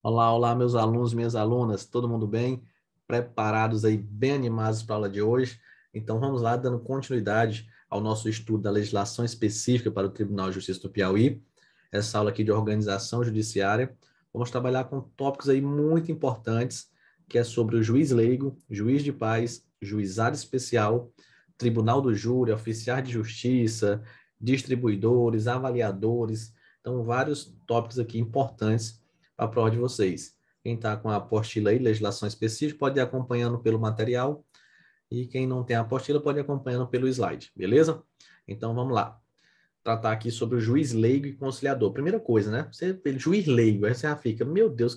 Olá, olá, meus alunos, minhas alunas, todo mundo bem? Preparados aí, bem animados para a aula de hoje? Então vamos lá, dando continuidade ao nosso estudo da legislação específica para o Tribunal de Justiça do Piauí, essa aula aqui de organização judiciária. Vamos trabalhar com tópicos aí muito importantes, que é sobre o juiz leigo, juiz de paz, juizado especial, tribunal do júri, oficiais de justiça, distribuidores, avaliadores. Então, vários tópicos aqui importantes para a prova de vocês. Quem está com a apostila aí, legislação específica, pode ir acompanhando pelo material, e quem não tem a apostila pode ir acompanhando pelo slide, beleza? Então vamos lá. Tratar aqui sobre o juiz leigo e conciliador. Primeira coisa, né? Você, juiz leigo, aí você já fica, meu Deus,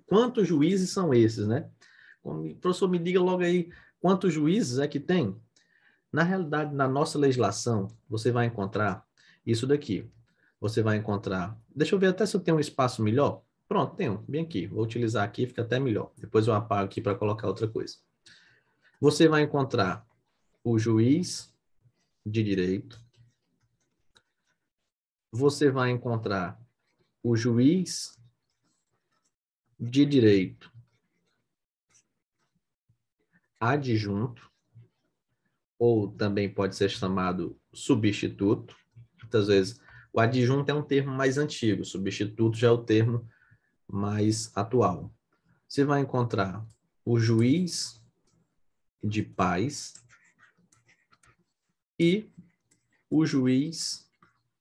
quantos juízes são esses, né? Professor, me diga logo aí quantos juízes é que tem? Na realidade, na nossa legislação, você vai encontrar isso daqui. Você vai encontrar. Deixa eu ver até se eu tenho um espaço melhor. Pronto, tenho, bem aqui. Vou utilizar aqui, fica até melhor. Depois eu apago aqui para colocar outra coisa. Você vai encontrar o juiz de direito. Você vai encontrar o juiz de direito adjunto, ou também pode ser chamado substituto. Muitas vezes, o adjunto é um termo mais antigo, o substituto já é o termo mais atual. Você vai encontrar o juiz de paz e o juiz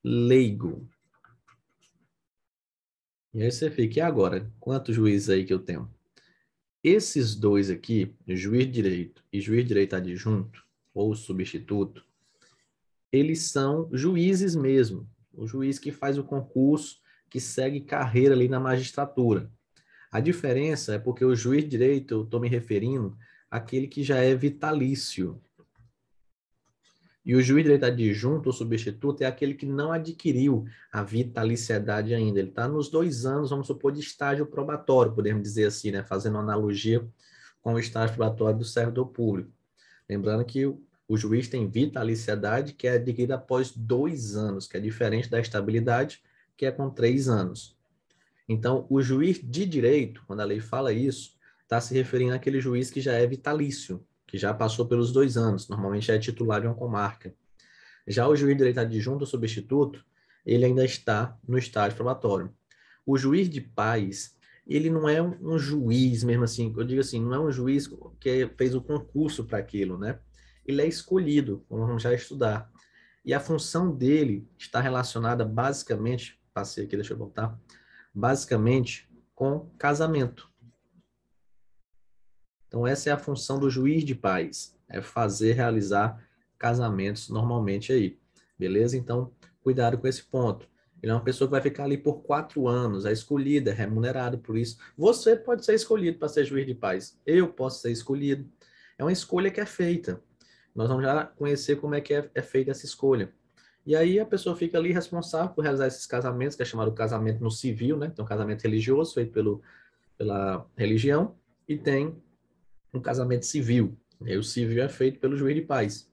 leigo. E aí você fica, e agora? Quantos juízes aí que eu tenho? Esses dois aqui, juiz de direito e juiz de direito adjunto, ou substituto, eles são juízes mesmo. O juiz que faz o concurso, que segue carreira ali na magistratura. A diferença é porque o juiz de direito, eu estou me referindo àquele que já é vitalício. E o juiz de direito adjunto ou substituto é aquele que não adquiriu a vitaliciedade ainda. Ele está nos 2 anos, vamos supor, de estágio probatório, podemos dizer assim, né? Fazendo analogia com o estágio probatório do servidor público. Lembrando que o juiz tem vitaliciedade, que é adquirida após 2 anos, que é diferente da estabilidade, que é com 3 anos. Então, o juiz de direito, quando a lei fala isso, está se referindo àquele juiz que já é vitalício, que já passou pelos 2 anos, normalmente é titular de uma comarca. Já o juiz de direito adjunto ou substituto, ele ainda está no estágio probatório. O juiz de paz, ele não é um juiz mesmo assim, eu digo assim, não é um juiz que fez o concurso para aquilo, né? Ele é escolhido, como vamos já estudar. E a função dele está relacionada basicamente, passei aqui, deixa eu voltar, basicamente com casamento. Então, essa é a função do juiz de paz, é fazer, realizar casamentos normalmente aí, beleza? Então, cuidado com esse ponto. Ele é uma pessoa que vai ficar ali por 4 anos, é escolhida, é remunerado por isso. Você pode ser escolhido para ser juiz de paz. Eu posso ser escolhido. É uma escolha que é feita. Nós vamos já conhecer como é que é feita essa escolha. E aí a pessoa fica ali responsável por realizar esses casamentos, que é chamado casamento no civil, né? Então, casamento religioso feito pela religião, e tem um casamento civil. E o civil é feito pelo juiz de paz.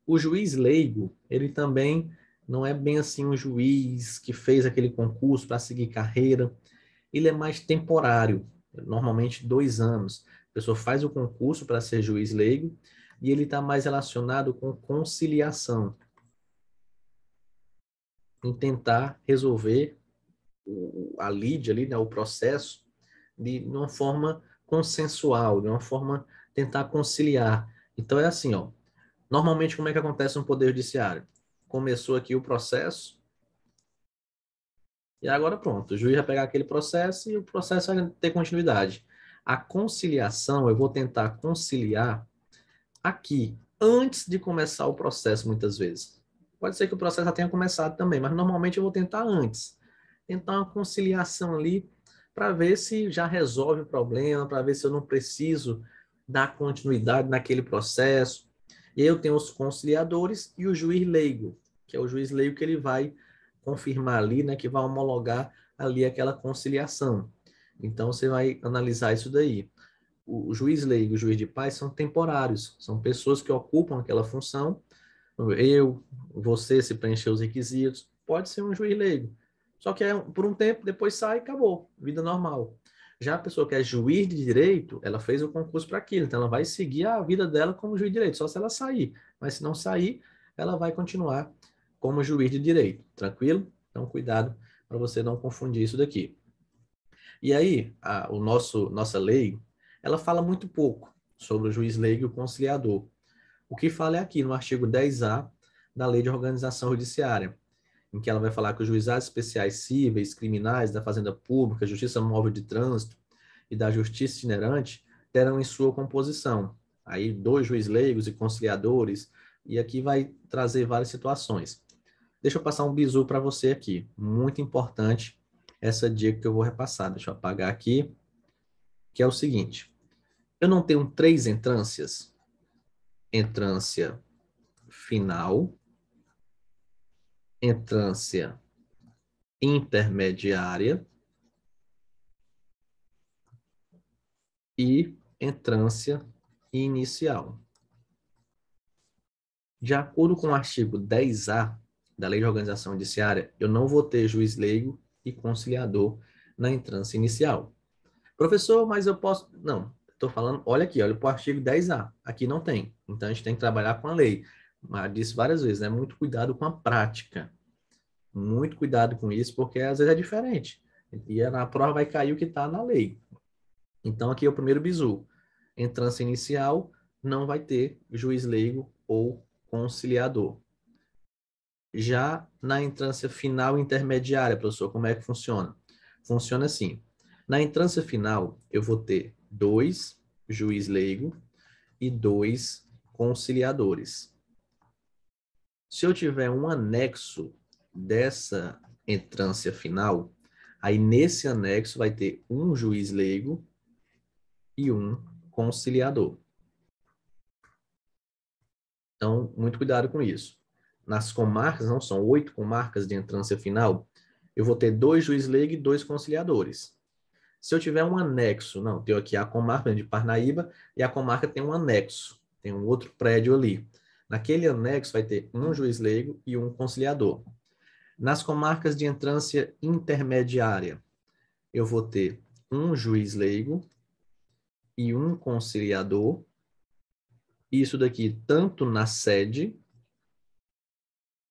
O juiz leigo, ele também não é bem assim um juiz que fez aquele concurso para seguir carreira. Ele é mais temporário, normalmente 2 anos. A pessoa faz o concurso para ser juiz leigo e ele está mais relacionado com conciliação, em tentar resolver a lide ali, né, o processo, de uma forma consensual, de uma forma tentar conciliar. Então é assim, ó. Normalmente como é que acontece no Poder Judiciário? Começou aqui o processo e agora pronto, o juiz vai pegar aquele processo e o processo vai ter continuidade. A conciliação, eu vou tentar conciliar aqui, antes de começar o processo, muitas vezes. Pode ser que o processo já tenha começado também, mas normalmente eu vou tentar antes. Tentar uma conciliação ali para ver se já resolve o problema, para ver se eu não preciso dar continuidade naquele processo. E aí eu tenho os conciliadores e o juiz leigo, que é o juiz leigo que ele vai confirmar ali, né, que vai homologar ali aquela conciliação. Então você vai analisar isso daí. O juiz leigo e o juiz de paz são temporários, são pessoas que ocupam aquela função. Eu, você, se preencher os requisitos, pode ser um juiz leigo. Só que é por um tempo, depois sai e acabou, vida normal. Já a pessoa que é juiz de direito, ela fez o concurso para aquilo, então ela vai seguir a vida dela como juiz de direito, só se ela sair. Mas se não sair, ela vai continuar como juiz de direito, tranquilo? Então, cuidado para você não confundir isso daqui. E aí, nossa lei, ela fala muito pouco sobre o juiz leigo e o conciliador. O que fala é aqui no artigo 10A da Lei de Organização Judiciária, em que ela vai falar que os juizados especiais cíveis, criminais, da Fazenda Pública, Justiça Móvel de Trânsito e da Justiça Itinerante terão em sua composição aí 2 juiz leigos e conciliadores, e aqui vai trazer várias situações. Deixa eu passar um bizu para você aqui, muito importante essa dica que eu vou repassar. Deixa eu apagar aqui, que é o seguinte: eu não tenho 3 entrâncias, entrância final, entrância intermediária e entrância inicial. De acordo com o artigo 10A da Lei de Organização Judiciária, eu não vou ter juiz leigo e conciliador na entrância inicial. Professor, mas eu posso... Não, estou falando... Olha aqui, olha para o artigo 10A. Aqui não tem. Então, a gente tem que trabalhar com a lei. Mas disse várias vezes, né? Muito cuidado com a prática. Muito cuidado com isso, porque às vezes é diferente. E na prova vai cair o que está na lei. Então, aqui é o primeiro bizu. Entrância inicial, não vai ter juiz leigo ou conciliador. Já na entrância final e intermediária, professor, como é que funciona? Funciona assim. Na entrância final, eu vou ter 2 juiz leigo e 2 conciliadores. Se eu tiver um anexo dessa entrância final, aí nesse anexo vai ter um juiz leigo e um conciliador. Então, muito cuidado com isso. Nas comarcas, não são 8 comarcas de entrância final, eu vou ter 2 juiz leigo e 2 conciliadores. Se eu tiver um anexo, não, tenho aqui a comarca de Parnaíba e a comarca tem um anexo, tem um outro prédio ali. Naquele anexo vai ter um juiz leigo e um conciliador. Nas comarcas de entrância intermediária, eu vou ter um juiz leigo e um conciliador. Isso daqui tanto na sede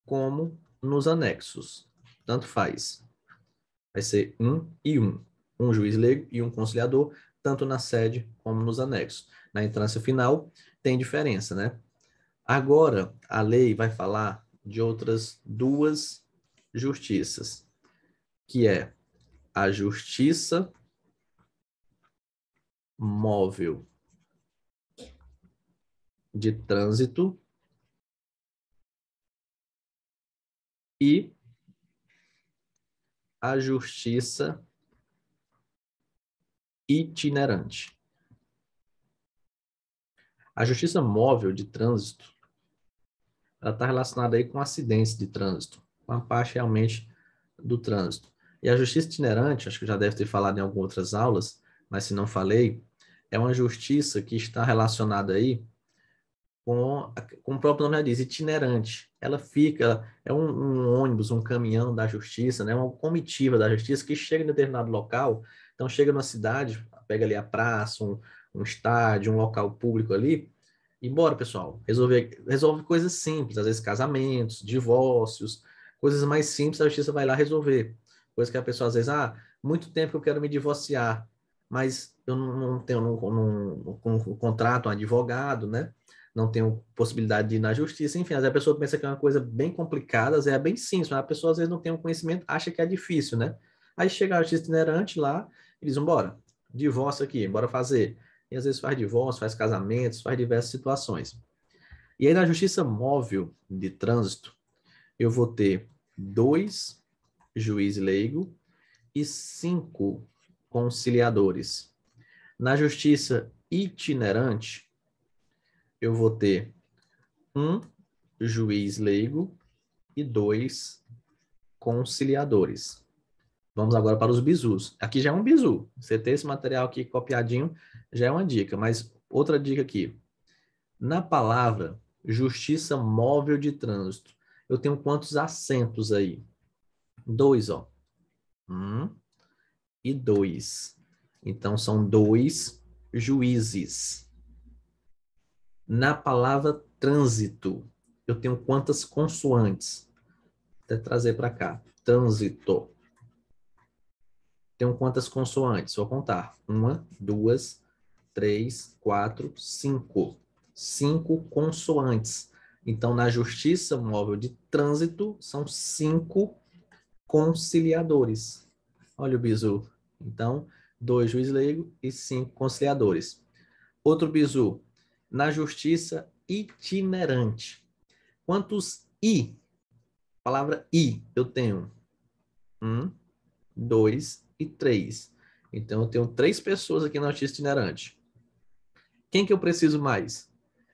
como nos anexos. Tanto faz. Vai ser 1 e 1. Um juiz leigo e um conciliador, tanto na sede como nos anexos. Na entrância final, tem diferença, né? Agora, a lei vai falar de outras 2 justiças, que é a justiça móvel de trânsito e a justiça itinerante. A justiça móvel de trânsito, ela está relacionada aí com acidentes de trânsito, com a parte realmente do trânsito. E a justiça itinerante, acho que já deve ter falado em algumas outras aulas, mas se não falei, é uma justiça que está relacionada aí com o próprio nome já diz, itinerante. Ela fica, é um ônibus, um caminhão da justiça, né? Uma comitiva da justiça que chega em determinado local, então chega numa cidade, pega ali a praça, um estádio, um local público ali, e bora, pessoal, resolve coisas simples, às vezes casamentos, divórcios, coisas mais simples, a justiça vai lá resolver. Coisa que a pessoa às vezes, muito tempo que eu quero me divorciar, mas eu não tenho um contrato, um advogado, né? Não tenho possibilidade de ir na justiça, enfim, às vezes a pessoa pensa que é uma coisa bem complicada, às vezes é bem simples, mas a pessoa às vezes não tem um conhecimento, acha que é difícil, né? Aí chega a justiça itinerante lá e diz, bora, divórcio aqui, bora fazer. E às vezes faz divórcio, faz casamentos, faz diversas situações. E aí na justiça móvel de trânsito, eu vou ter 2 juiz leigo e 5 conciliadores. Na justiça itinerante, eu vou ter um juiz leigo e 2 conciliadores. Vamos agora para os bizus. Aqui já é um bizu. Você ter esse material aqui copiadinho já é uma dica, mas outra dica aqui. Na palavra justiça móvel de trânsito, eu tenho quantos acentos aí? 2, ó. 1 e 2. Então, são 2 juízes. Na palavra trânsito, eu tenho quantas consoantes? Vou até trazer para cá. Trânsito. Tenho quantas consoantes? Vou contar. 1, 2, 3, 4, 5. 5 consoantes. Então, na Justiça Móvel de Trânsito, são 5 conciliadores. Olha o bizu. Então, 2 juiz leigo e 5 conciliadores. Outro bizu. Na Justiça Itinerante. Quantos I? Palavra I eu tenho? 1, 2 e 3. Então, eu tenho 3 pessoas aqui na Justiça Itinerante. Quem que eu preciso mais?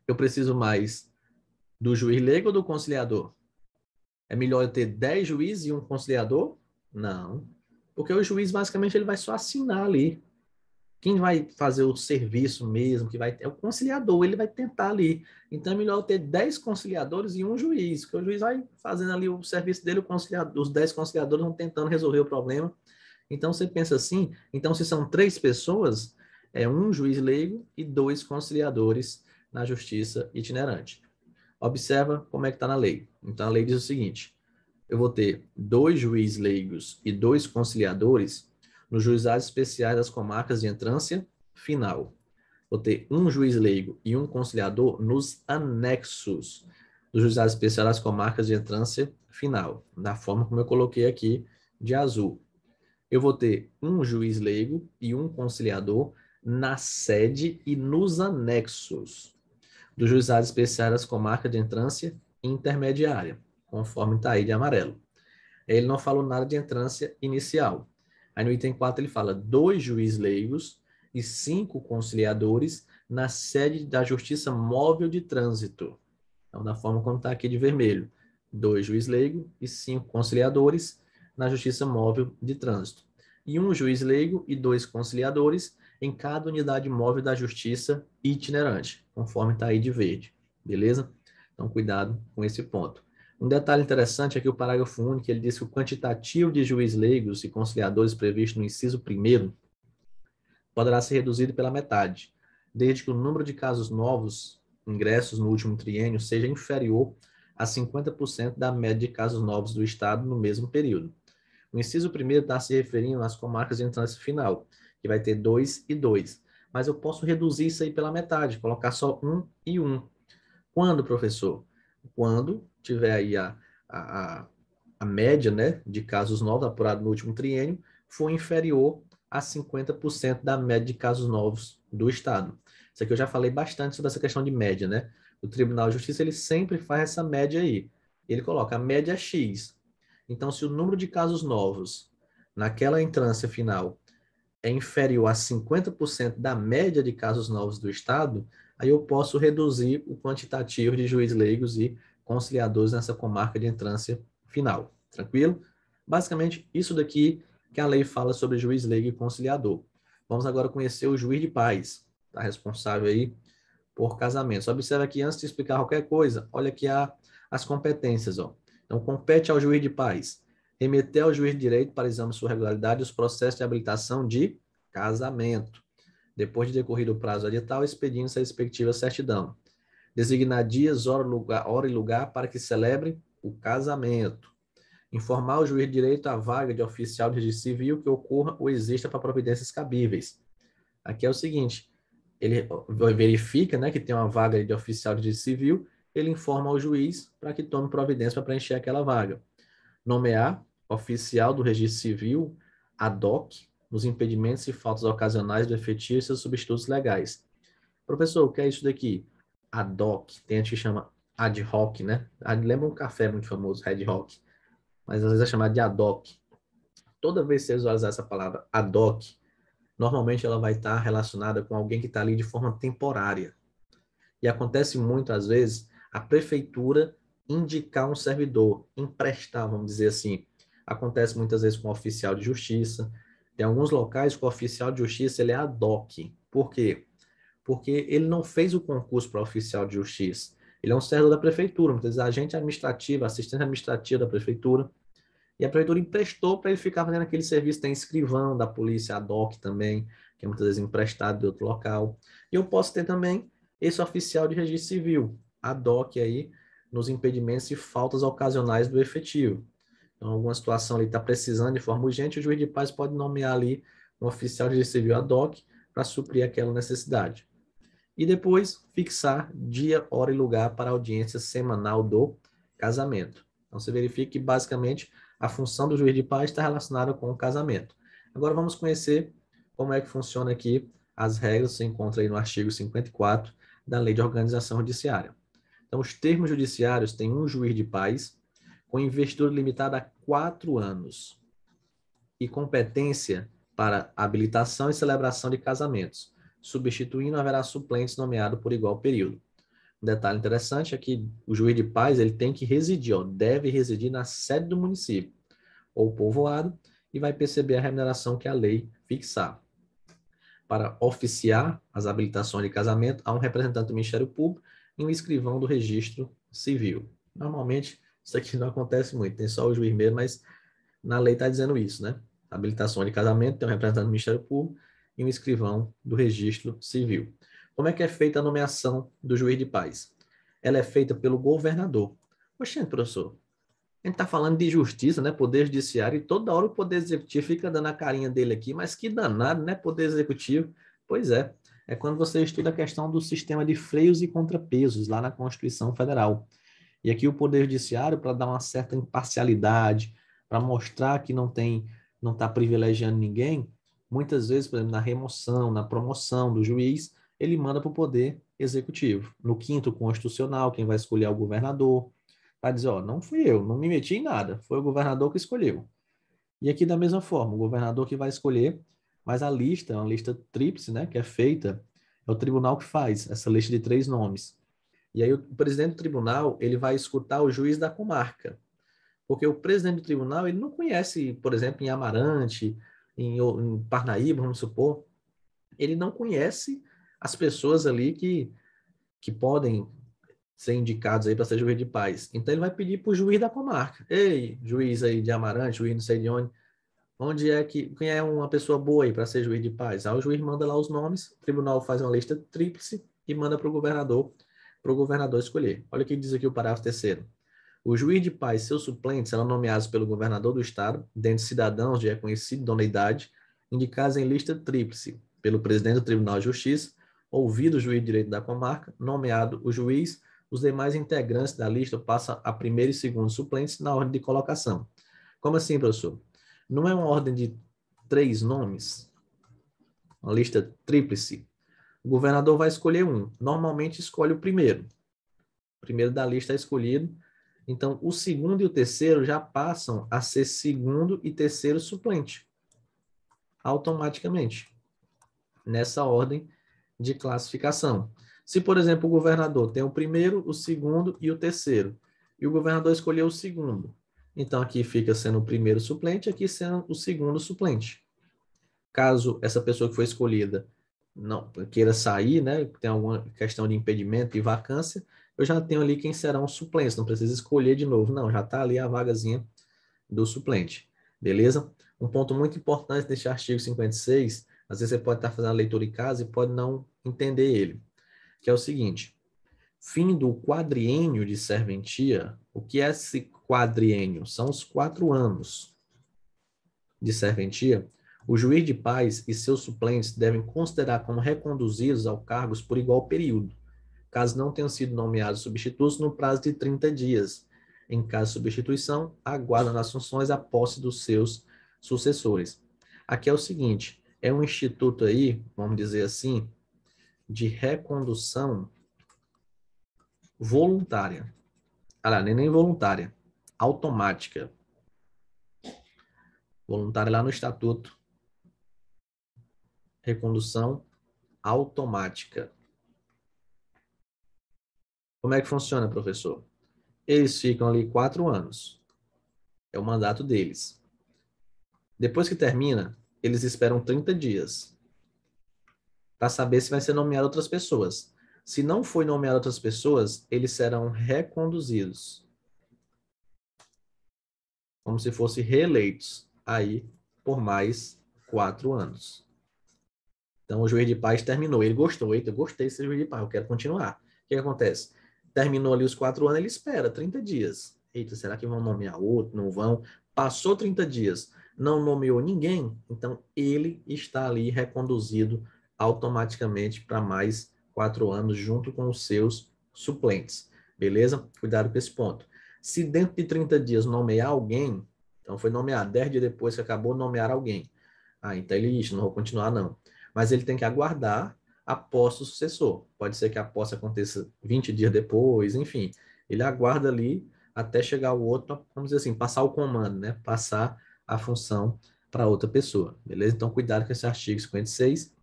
Eu preciso mais do juiz leigo ou do conciliador? É melhor eu ter 10 juízes e um conciliador? Não. Porque o juiz, basicamente, ele vai só assinar ali. Quem vai fazer o serviço mesmo, é o conciliador, ele vai tentar ali. Então, é melhor eu ter 10 conciliadores e um juiz, porque o juiz vai fazendo ali o serviço dele, os 10 conciliadores vão tentando resolver o problema. Então, você pensa assim, então, se são 3 pessoas, é um juiz leigo e 2 conciliadores na justiça itinerante. Observa como é que está na lei. Então, a lei diz o seguinte: eu vou ter 2 juízes leigos e 2 conciliadores nos juizados especiais das comarcas de entrância final. Vou ter um juiz leigo e um conciliador nos anexos dos juizados especiais das comarcas de entrância final, da forma como eu coloquei aqui de azul. Eu vou ter um juiz leigo e um conciliador na sede e nos anexos dos juizados especiais das comarcas de entrância intermediária, conforme está aí de amarelo. Ele não falou nada de entrância inicial. Aí no item 4 ele fala 2 juízes leigos e 5 conciliadores na sede da Justiça Móvel de Trânsito. Então, da forma como está aqui de vermelho. 2 juízes leigos e 5 conciliadores na Justiça Móvel de Trânsito. E um juiz leigo e 2 conciliadores em cada unidade móvel da Justiça itinerante, conforme está aí de verde. Beleza? Então, cuidado com esse ponto. Um detalhe interessante é que o parágrafo único ele diz que o quantitativo de juízes leigos e conciliadores previsto no inciso 1º poderá ser reduzido pela metade, desde que o número de casos novos ingressos no último triênio seja inferior a 50% da média de casos novos do Estado no mesmo período. O inciso 1º está se referindo às comarcas de entrância final, que vai ter 2 e 2. Mas eu posso reduzir isso aí pela metade, colocar só 1 e 1. Quando, professor? Quando tiver aí a média, né, de casos novos apurados no último triênio for inferior a 50% da média de casos novos do Estado. Isso aqui eu já falei bastante sobre essa questão de média, né? O Tribunal de Justiça, ele sempre faz essa média aí. Ele coloca a média X. Então, se o número de casos novos naquela entrância final é inferior a 50% da média de casos novos do Estado, aí eu posso reduzir o quantitativo de juízes leigos e conciliadores nessa comarca de entrância final. Tranquilo? Basicamente, isso daqui que a lei fala sobre juiz leigo e conciliador. Vamos agora conhecer o juiz de paz, tá responsável aí por casamentos. Observe aqui, antes de explicar qualquer coisa, olha aqui as competências. Ó. Então, compete ao juiz de paz remeter ao juiz de direito para exame de sua regularidade os processos de habilitação de casamento. Depois de decorrido o prazo edital, expedindo-se a respectiva certidão. Designar dias, hora e lugar para que celebre o casamento. Informar o juiz de direito a vaga de oficial de registro civil que ocorra ou exista para providências cabíveis. Aqui é o seguinte, ele verifica, né, que tem uma vaga de oficial de registro civil, ele informa ao juiz para que tome providência para preencher aquela vaga. Nomear oficial do registro civil ad hoc nos impedimentos e faltas ocasionais do efetivo e seus substitutos legais. Professor, o que é isso daqui? Ad hoc, tem gente que chama ad hoc, né? Lembra um café muito famoso, Red Rock, mas às vezes é chamado de ad hoc. Toda vez que você visualizar essa palavra ad hoc, normalmente ela vai estar relacionada com alguém que está ali de forma temporária. E acontece muito, às vezes, a prefeitura indicar um servidor, emprestar, vamos dizer assim. Acontece muitas vezes com o oficial de justiça. Tem alguns locais que o oficial de justiça ele é ad hoc. Por quê? Porque ele não fez o concurso para oficial de justiça. Ele é um servidor da prefeitura, muitas vezes agente administrativo, assistente administrativo da prefeitura. E a prefeitura emprestou para ele ficar fazendo aquele serviço. Tem escrivão da polícia, a DOC também, que é muitas vezes emprestado de outro local. E eu posso ter também esse oficial de registro civil, a DOC aí, nos impedimentos e faltas ocasionais do efetivo. Então, alguma situação ali está precisando de forma urgente, o juiz de paz pode nomear ali um oficial de registro civil ad hoc para suprir aquela necessidade. E depois fixar dia, hora e lugar para a audiência semanal do casamento. Então, você verifica que, basicamente, a função do juiz de paz está relacionada com o casamento. Agora, vamos conhecer como é que funciona aqui as regras, você encontra aí no artigo 54 da Lei de Organização Judiciária. Então, os termos judiciários têm um juiz de paz, com investidura limitada a 4 anos e competência para habilitação e celebração de casamentos. Substituindo, haverá suplentes nomeados por igual período. Um detalhe interessante é que o juiz de paz ele tem que residir, deve residir na sede do município ou povoado e vai perceber a remuneração que a lei fixar. Para oficiar as habilitações de casamento, há um representante do Ministério Público e um escrivão do registro civil. Normalmente, isso aqui não acontece muito, tem só o juiz mesmo, mas na lei está dizendo isso, né? Habilitação de casamento, tem um representante do Ministério Público e um escrivão do registro civil. Como é que é feita a nomeação do juiz de paz? Ela é feita pelo governador. Oxente, professor, a gente está falando de justiça, né? Poder judiciário, e toda hora o Poder Executivo fica dando a carinha dele aqui, mas que danado, né? Poder Executivo. Pois é quando você estuda a questão do sistema de freios e contrapesos lá na Constituição Federal. E aqui o Poder Judiciário, para dar uma certa imparcialidade, para mostrar que não está privilegiando ninguém, muitas vezes, por exemplo, na remoção, na promoção do juiz, ele manda para o Poder Executivo. No quinto constitucional, quem vai escolher é o governador, vai dizer, ó, não fui eu, não me meti em nada, foi o governador que escolheu. E aqui da mesma forma, o governador que vai escolher, mas a lista é uma lista tríplice, né, que é feita, é o tribunal que faz essa lista de 3 nomes. E aí o presidente do tribunal, ele vai escutar o juiz da comarca, porque o presidente do tribunal, ele não conhece, por exemplo, em Amarante, em Parnaíba, vamos supor, ele não conhece as pessoas ali que podem ser indicados aí para ser juiz de paz. Então ele vai pedir para o juiz da comarca. Ei, juiz aí de Amarante, juiz não sei de onde é que, quem é uma pessoa boa aí para ser juiz de paz? Aí o juiz manda lá os nomes, o tribunal faz uma lista tríplice e manda para o governador escolher. Olha o que diz aqui o parágrafo 3º. O juiz de paz e seus suplentes serão nomeados pelo governador do estado, dentre cidadãos de reconhecida idoneidade, indicados em lista tríplice pelo presidente do Tribunal de Justiça, ouvido o juiz de direito da comarca, nomeado o juiz, os demais integrantes da lista passam a primeiro e segundo suplentes na ordem de colocação. Como assim, professor? Não é uma ordem de 3 nomes? Uma lista tríplice? O governador vai escolher um. Normalmente escolhe o primeiro. O primeiro da lista é escolhido. Então, o segundo e o terceiro já passam a ser segundo e terceiro suplente. Automaticamente. Nessa ordem de classificação. Se, por exemplo, o governador tem o primeiro, o segundo e o terceiro, e o governador escolheu o segundo, então aqui fica sendo o primeiro suplente, aqui sendo o segundo suplente. Caso essa pessoa que foi escolhida não queira sair, né, tem alguma questão de impedimento e vacância, eu já tenho ali quem serão os suplentes, não precisa escolher de novo, não, já está ali a vagazinha do suplente, beleza? Um ponto muito importante deste artigo 56, às vezes você pode estar fazendo a leitura em casa e pode não entender ele, que é o seguinte: fim do quadriênio de serventia. O que é esse quadriênio? São os 4 anos de serventia. O juiz de paz e seus suplentes devem considerar como reconduzidos ao cargos por igual período, caso não tenham sido nomeados substitutos no prazo de 30 dias. Em caso de substituição, aguardam nas funções a posse dos seus sucessores. Aqui é o seguinte, é um instituto aí, vamos dizer assim, de recondução voluntária. Nem voluntária, automática. Voluntária lá no estatuto. Recondução automática. Como é que funciona, professor? Eles ficam ali 4 anos. É o mandato deles. Depois que termina, eles esperam 30 dias para saber se vai ser nomeado outras pessoas. Se não foi nomeado outras pessoas, eles serão reconduzidos. como se fossem reeleitos aí por mais 4 anos. Então, o juiz de paz terminou. Ele gostou. Eita, eu gostei desse juiz de paz, eu quero continuar. O que acontece? Terminou ali os 4 anos, ele espera 30 dias. Eita, será que vão nomear outro? Não vão? Passou 30 dias, não nomeou ninguém, então ele está ali reconduzido automaticamente para mais 4 anos, junto com os seus suplentes. Beleza? Cuidado com esse ponto. Se dentro de 30 dias nomear alguém, então foi nomeado 10 dias depois que acabou, nomear alguém. Ah, então ele, não vou continuar não. Mas ele tem que aguardar a posse do sucessor. Pode ser que a posse aconteça 20 dias depois, enfim. Ele aguarda ali até chegar o outro, vamos dizer assim, passar o comando, né? Passar a função para outra pessoa, beleza? Então, cuidado com esse artigo 56.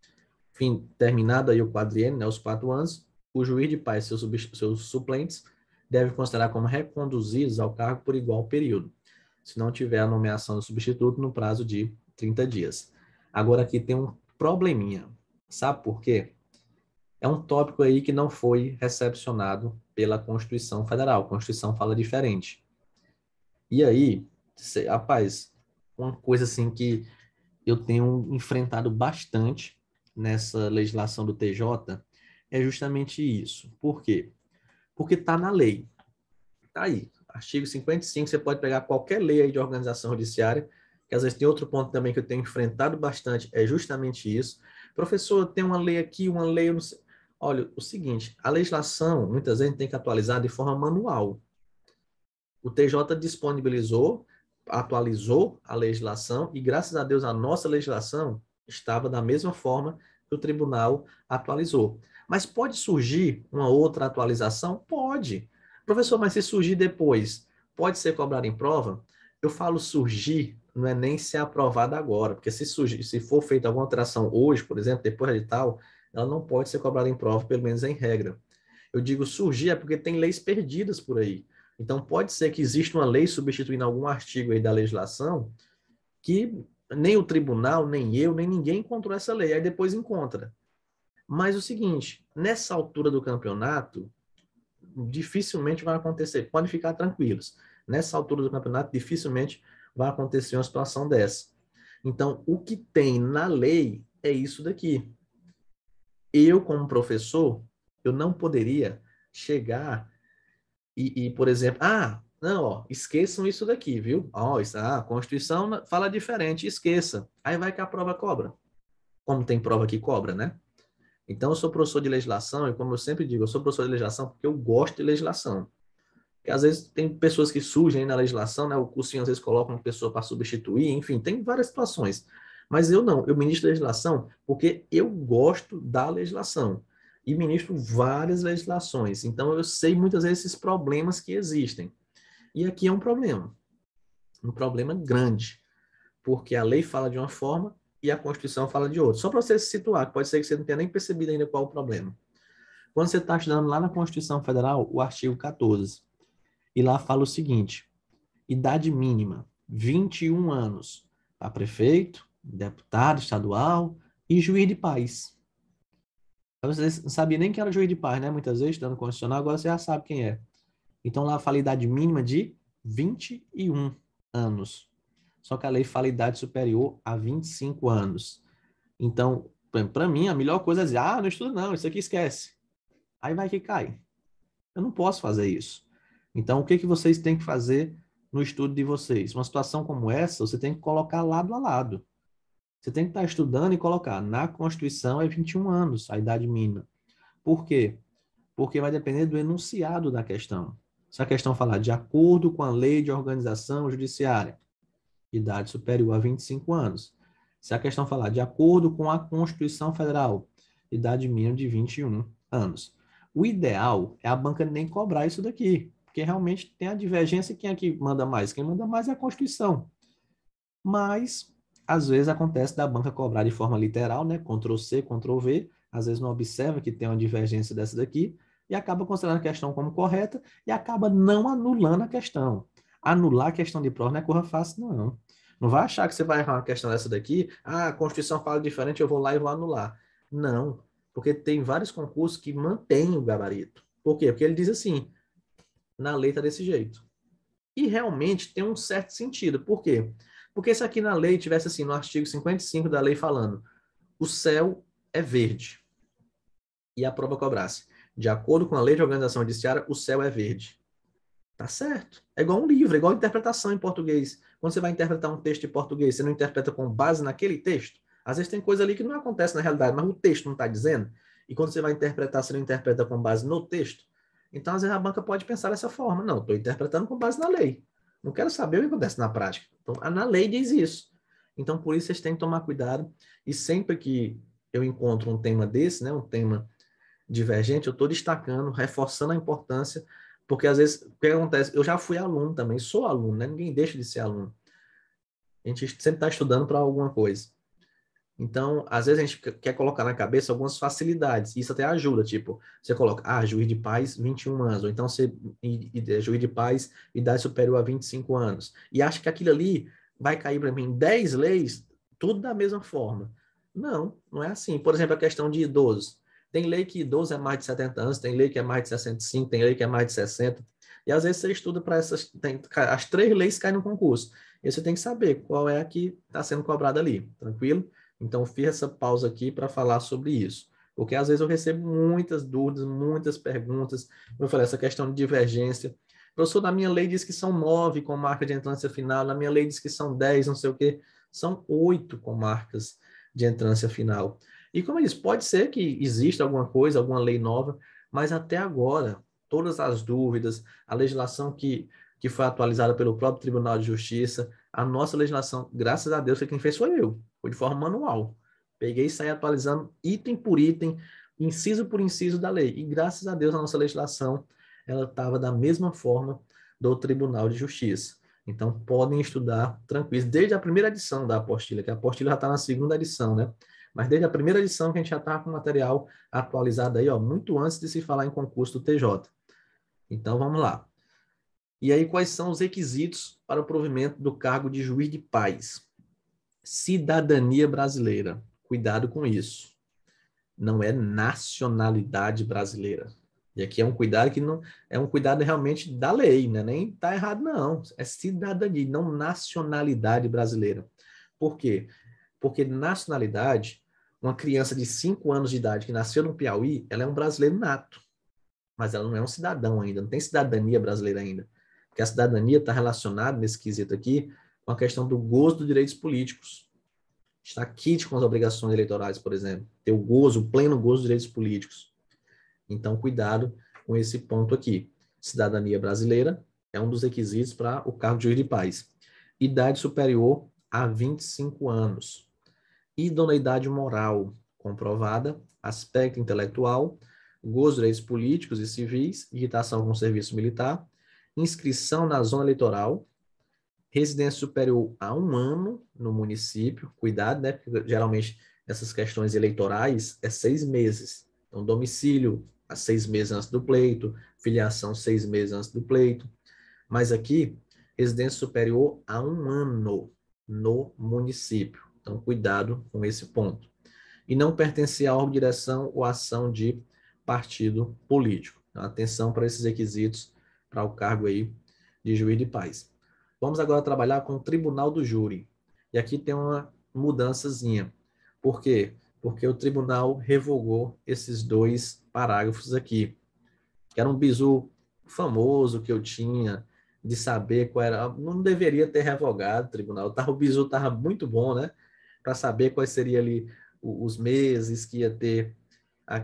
Fim, terminado aí o quadriênio, né, os 4 anos, o juiz de paz e seus suplentes deve considerar como reconduzidos ao cargo por igual período, se não tiver a nomeação do substituto no prazo de 30 dias. Agora aqui tem um probleminha. Sabe por quê? É um tópico aí que não foi recepcionado pela Constituição Federal. A Constituição fala diferente. E aí, rapaz, uma coisa assim que eu tenho enfrentado bastante nessa legislação do TJ é justamente isso. Por quê? Porque está na lei. Está aí. Artigo 55, você pode pegar qualquer lei aí de organização judiciária, que às vezes tem outro ponto também que eu tenho enfrentado bastante, é justamente isso. Professor, tem uma lei aqui, uma lei, eu não sei. Olha, o seguinte, a legislação, muitas vezes, tem que atualizar de forma manual. O TJ disponibilizou, atualizou a legislação e, graças a Deus, a nossa legislação estava da mesma forma que o tribunal atualizou. Mas pode surgir uma outra atualização? Pode. Professor, mas se surgir depois, pode ser cobrado em prova? Eu falo surgir, não é nem ser aprovada agora, porque se surgir, se for feita alguma alteração hoje, por exemplo, depois de tal, ela não pode ser cobrada em prova, pelo menos em regra. Eu digo surgir é porque tem leis perdidas por aí. Então, pode ser que exista uma lei substituindo algum artigo aí da legislação que nem o tribunal, nem eu, nem ninguém encontrou essa lei. Aí depois encontra. Mas o seguinte, nessa altura do campeonato, dificilmente vai acontecer. Podem ficar tranquilos. Nessa altura do campeonato, dificilmente vai acontecer uma situação dessa. Então, o que tem na lei é isso daqui. Eu, como professor, eu não poderia chegar por exemplo, não, ó, esqueçam isso daqui, viu? Ó, a Constituição fala diferente, esqueça. Aí vai que a prova cobra. Como tem prova que cobra, né? Então, eu sou professor de legislação, e como eu sempre digo, eu sou professor de legislação porque eu gosto de legislação. Porque às vezes tem pessoas que surgem aí na legislação, né? O cursinho às vezes coloca uma pessoa para substituir, enfim, tem várias situações. Mas eu não, eu ministro legislação porque eu gosto da legislação e ministro várias legislações. Então eu sei muitas vezes esses problemas que existem. E aqui é um problema grande, porque a lei fala de uma forma e a Constituição fala de outra. Só para você se situar, pode ser que você não tenha nem percebido ainda qual é o problema. Quando você está estudando lá na Constituição Federal, o artigo 14, e lá fala o seguinte: idade mínima, 21 anos para prefeito, deputado estadual e juiz de paz. Você não sabia nem que era juiz de paz, né? Muitas vezes, estudando constitucional, agora você já sabe quem é. Então lá fala idade mínima de 21 anos. Só que a lei fala idade superior a 25 anos. Então, para mim, a melhor coisa é dizer, não estudo não, isso aqui esquece. Aí vai que cai. Eu não posso fazer isso. Então, o que que vocês têm que fazer no estudo de vocês? Uma situação como essa, você tem que colocar lado a lado. Você tem que estar estudando e colocar, na Constituição é 21 anos, a idade mínima. Por quê? Porque vai depender do enunciado da questão. Se a questão falar de acordo com a lei de organização judiciária, idade superior a 25 anos. Se a questão falar de acordo com a Constituição Federal, idade mínima de 21 anos. O ideal é a banca nem cobrar isso daqui, porque realmente tem a divergência, quem é que manda mais? Quem manda mais é a Constituição. Mas, às vezes, acontece da banca cobrar de forma literal, né? Ctrl+C, Ctrl+V, às vezes não observa que tem uma divergência dessa daqui, e acaba considerando a questão como correta, e acaba não anulando a questão. Anular a questão de prova não é coisa fácil, não. Não vai achar que você vai errar uma questão dessa daqui, a Constituição fala diferente, eu vou lá e vou anular. Não, porque tem vários concursos que mantêm o gabarito. Por quê? Porque ele diz assim, na lei está desse jeito. E realmente tem um certo sentido. Por quê? Porque se aqui na lei tivesse assim, no artigo 55 da lei falando, o céu é verde, e a prova cobrasse, de acordo com a lei de organização judiciária, o céu é verde. Tá certo. É igual um livro, é igual interpretação em português. Quando você vai interpretar um texto em português, você não interpreta com base naquele texto? Às vezes tem coisa ali que não acontece na realidade, mas o texto não está dizendo. E quando você vai interpretar, você não interpreta com base no texto. Então, às vezes, a banca pode pensar dessa forma. Não, estou interpretando com base na lei. Não quero saber o que acontece na prática. Então, na lei diz isso. Então, por isso, vocês têm que tomar cuidado. E sempre que eu encontro um tema desse, né, um tema divergente, eu estou destacando, reforçando a importância, porque às vezes, o que acontece? Eu já fui aluno também, sou aluno, né? Ninguém deixa de ser aluno. A gente sempre está estudando para alguma coisa. Então, às vezes a gente quer colocar na cabeça algumas facilidades, isso até ajuda, tipo, você coloca, juiz de paz, 21 anos, ou então você, juiz de paz, idade superior a 25 anos, e acha que aquilo ali vai cair para mim 10 leis, tudo da mesma forma. Não, não é assim. Por exemplo, a questão de idosos. Tem lei que idoso é mais de 70 anos, tem lei que é mais de 65, tem lei que é mais de 60, e às vezes você estuda para essas, as três leis caem no concurso, e você tem que saber qual é a que está sendo cobrada ali, tranquilo? Então, fiz essa pausa aqui para falar sobre isso. Porque às vezes eu recebo muitas dúvidas, muitas perguntas. Como eu falei, essa questão de divergência. Professor, na minha lei diz que são 9 com marca de entrância final, na minha lei diz que são 10, não sei o quê. São 8 com marcas de entrância final. E como eu disse, pode ser que exista alguma coisa, alguma lei nova, mas até agora, todas as dúvidas, a legislação que foi atualizada pelo próprio Tribunal de Justiça, a nossa legislação, graças a Deus, quem fez foi eu. Foi de forma manual. Peguei e saí atualizando item por item, inciso por inciso da lei. E graças a Deus a nossa legislação ela estava da mesma forma do Tribunal de Justiça. Então podem estudar tranquilos, desde a primeira edição da apostila, que a apostila já está na segunda edição, né? Mas desde a primeira edição que a gente já está com o material atualizado aí, ó, muito antes de se falar em concurso do TJ. Então vamos lá. E aí, quais são os requisitos para o provimento do cargo de juiz de paz? Cidadania brasileira. Cuidado com isso. Não é nacionalidade brasileira. E aqui é um cuidado que não é um cuidado realmente da lei, né? Nem está errado, não. É cidadania, não nacionalidade brasileira. Por quê? Porque nacionalidade, uma criança de 5 anos de idade que nasceu no Piauí, ela é um brasileiro nato, mas ela não é um cidadão ainda, não tem cidadania brasileira ainda. Porque a cidadania está relacionada, nesse quesito aqui, com a questão do gozo dos direitos políticos. Está quite com as obrigações eleitorais, por exemplo. Ter o gozo, o pleno gozo dos direitos políticos. Então, cuidado com esse ponto aqui. Cidadania brasileira é um dos requisitos para o cargo de juiz de paz. Idade superior a 25 anos. Idoneidade moral comprovada, aspecto intelectual, gozo dos direitos políticos e civis, irritação com o serviço militar, inscrição na zona eleitoral, residência superior a 1 ano no município, cuidado, né? Porque geralmente essas questões eleitorais é 6 meses. Então, domicílio a 6 meses antes do pleito, filiação 6 meses antes do pleito. Mas aqui, residência superior a 1 ano no município. Então, cuidado com esse ponto. E não pertencer a órgão de direção ou ação de partido político. Então, atenção para esses requisitos para o cargo aí de juiz de paz. Vamos agora trabalhar com o Tribunal do Júri. E aqui tem uma mudançazinha. Por quê? Porque o tribunal revogou esses 2 parágrafos aqui, que era um bizu famoso que eu tinha de saber qual era. Não deveria ter revogado o tribunal. O bizu estava muito bom, né? Para saber quais seriam ali os meses que ia ter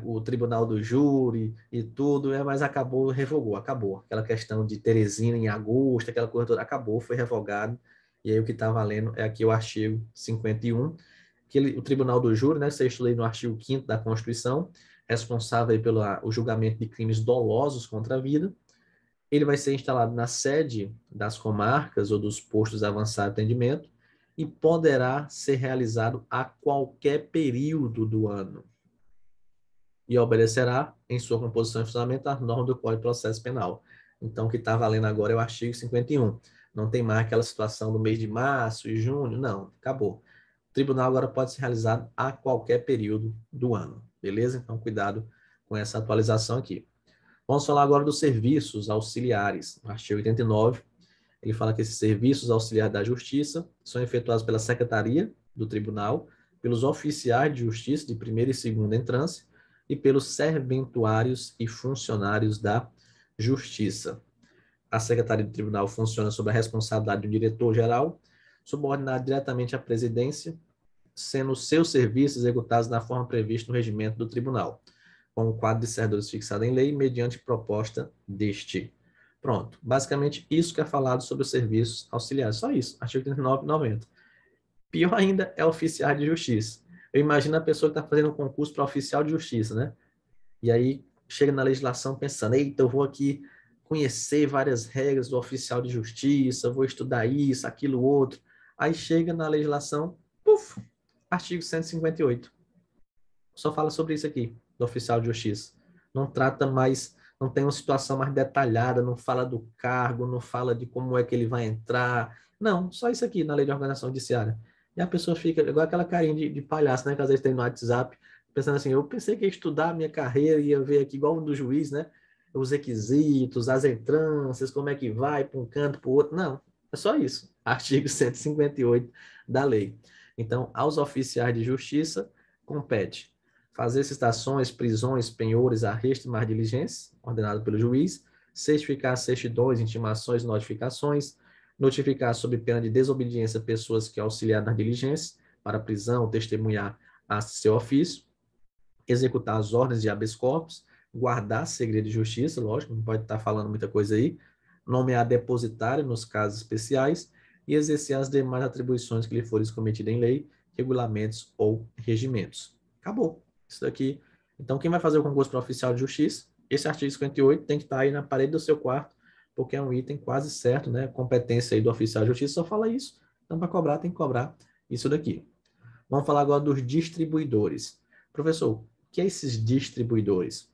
o tribunal do júri e tudo, mas acabou, revogou, acabou. Aquela questão de Teresina em agosto, aquela coisa toda, acabou, foi revogado. E aí o que está valendo é aqui o artigo 51, que o tribunal do júri, né, sexto lei no artigo 5º da Constituição, responsável pelo o julgamento de crimes dolosos contra a vida, ele vai ser instalado na sede das comarcas ou dos postos avançados de atendimento e poderá ser realizado a qualquer período do ano e obedecerá, em sua composição e funcionamento, às normas do Código de Processo Penal. Então, o que está valendo agora é o artigo 51. Não tem mais aquela situação do mês de março e junho, não, acabou. O tribunal agora pode ser realizado a qualquer período do ano, beleza? Então, cuidado com essa atualização aqui. Vamos falar agora dos serviços auxiliares, artigo 89, Ele fala que esses serviços auxiliares da justiça são efetuados pela secretaria do tribunal, pelos oficiais de justiça de primeira e segunda entrância e pelos serventuários e funcionários da justiça. A secretaria do tribunal funciona sob a responsabilidade do diretor-geral, subordinado diretamente à presidência, sendo seus serviços executados na forma prevista no regimento do tribunal, com um quadro de servidores fixado em lei, mediante proposta deste. Pronto. Basicamente, isso que é falado sobre os serviços auxiliares. Só isso. Artigo 39 e 90. Pior ainda é oficial de justiça. Eu imagino a pessoa que está fazendo um concurso para oficial de justiça, né? E aí chega na legislação pensando, eita, eu vou aqui conhecer várias regras do oficial de justiça, vou estudar isso, aquilo, outro. Aí chega na legislação, puf, artigo 158. Só fala sobre isso aqui, do oficial de justiça. Não trata mais, não tem uma situação mais detalhada, não fala do cargo, não fala de como é que ele vai entrar. Não, só isso aqui na lei de organização judiciária. E a pessoa fica igual aquela carinha de palhaço, né? Que às vezes tem no WhatsApp, pensando assim, eu pensei que ia estudar a minha carreira, ia ver aqui igual o do juiz, né? Os requisitos, as entrâncias, como é que vai para um canto, para o outro. Não, é só isso. Artigo 158 da lei. Então, aos oficiais de justiça, compete fazer citações, prisões, penhores, arresto e mais diligências, ordenado pelo juiz, certificar certidões, intimações, notificações, notificar sob pena de desobediência pessoas que auxiliar nas diligências para prisão, testemunhar a seu ofício, executar as ordens de habeas corpus, guardar segredo de justiça, lógico, não pode estar falando muita coisa aí, nomear depositário nos casos especiais e exercer as demais atribuições que lhe forem cometidas em lei, regulamentos ou regimentos. Acabou. Isso daqui. Então, quem vai fazer o concurso para oficial de justiça, esse artigo 58 tem que estar aí na parede do seu quarto, porque é um item quase certo, né? Competência aí do oficial de justiça só fala isso. Então, para cobrar, tem que cobrar isso daqui. Vamos falar agora dos distribuidores. Professor, o que é esses distribuidores?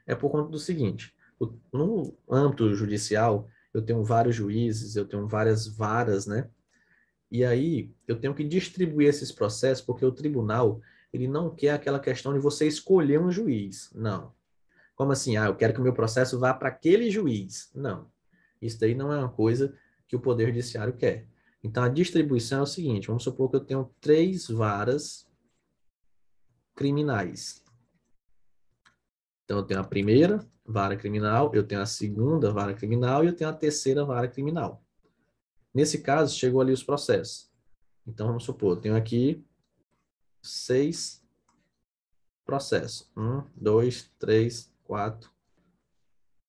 É por conta do seguinte, no âmbito judicial, eu tenho vários juízes, eu tenho várias varas, né? E aí, eu tenho que distribuir esses processos, porque o tribunal, ele não quer aquela questão de você escolher um juiz. Não. Como assim? Ah, eu quero que o meu processo vá para aquele juiz. Não. Isso daí não é uma coisa que o Poder Judiciário quer. Então, a distribuição é o seguinte, vamos supor que eu tenho 3 varas criminais. Então, eu tenho a primeira vara criminal, eu tenho a segunda vara criminal e eu tenho a terceira vara criminal. Nesse caso, chegou ali os processos. Então, vamos supor, eu tenho aqui 6 processos. 1, 2, 3, 4,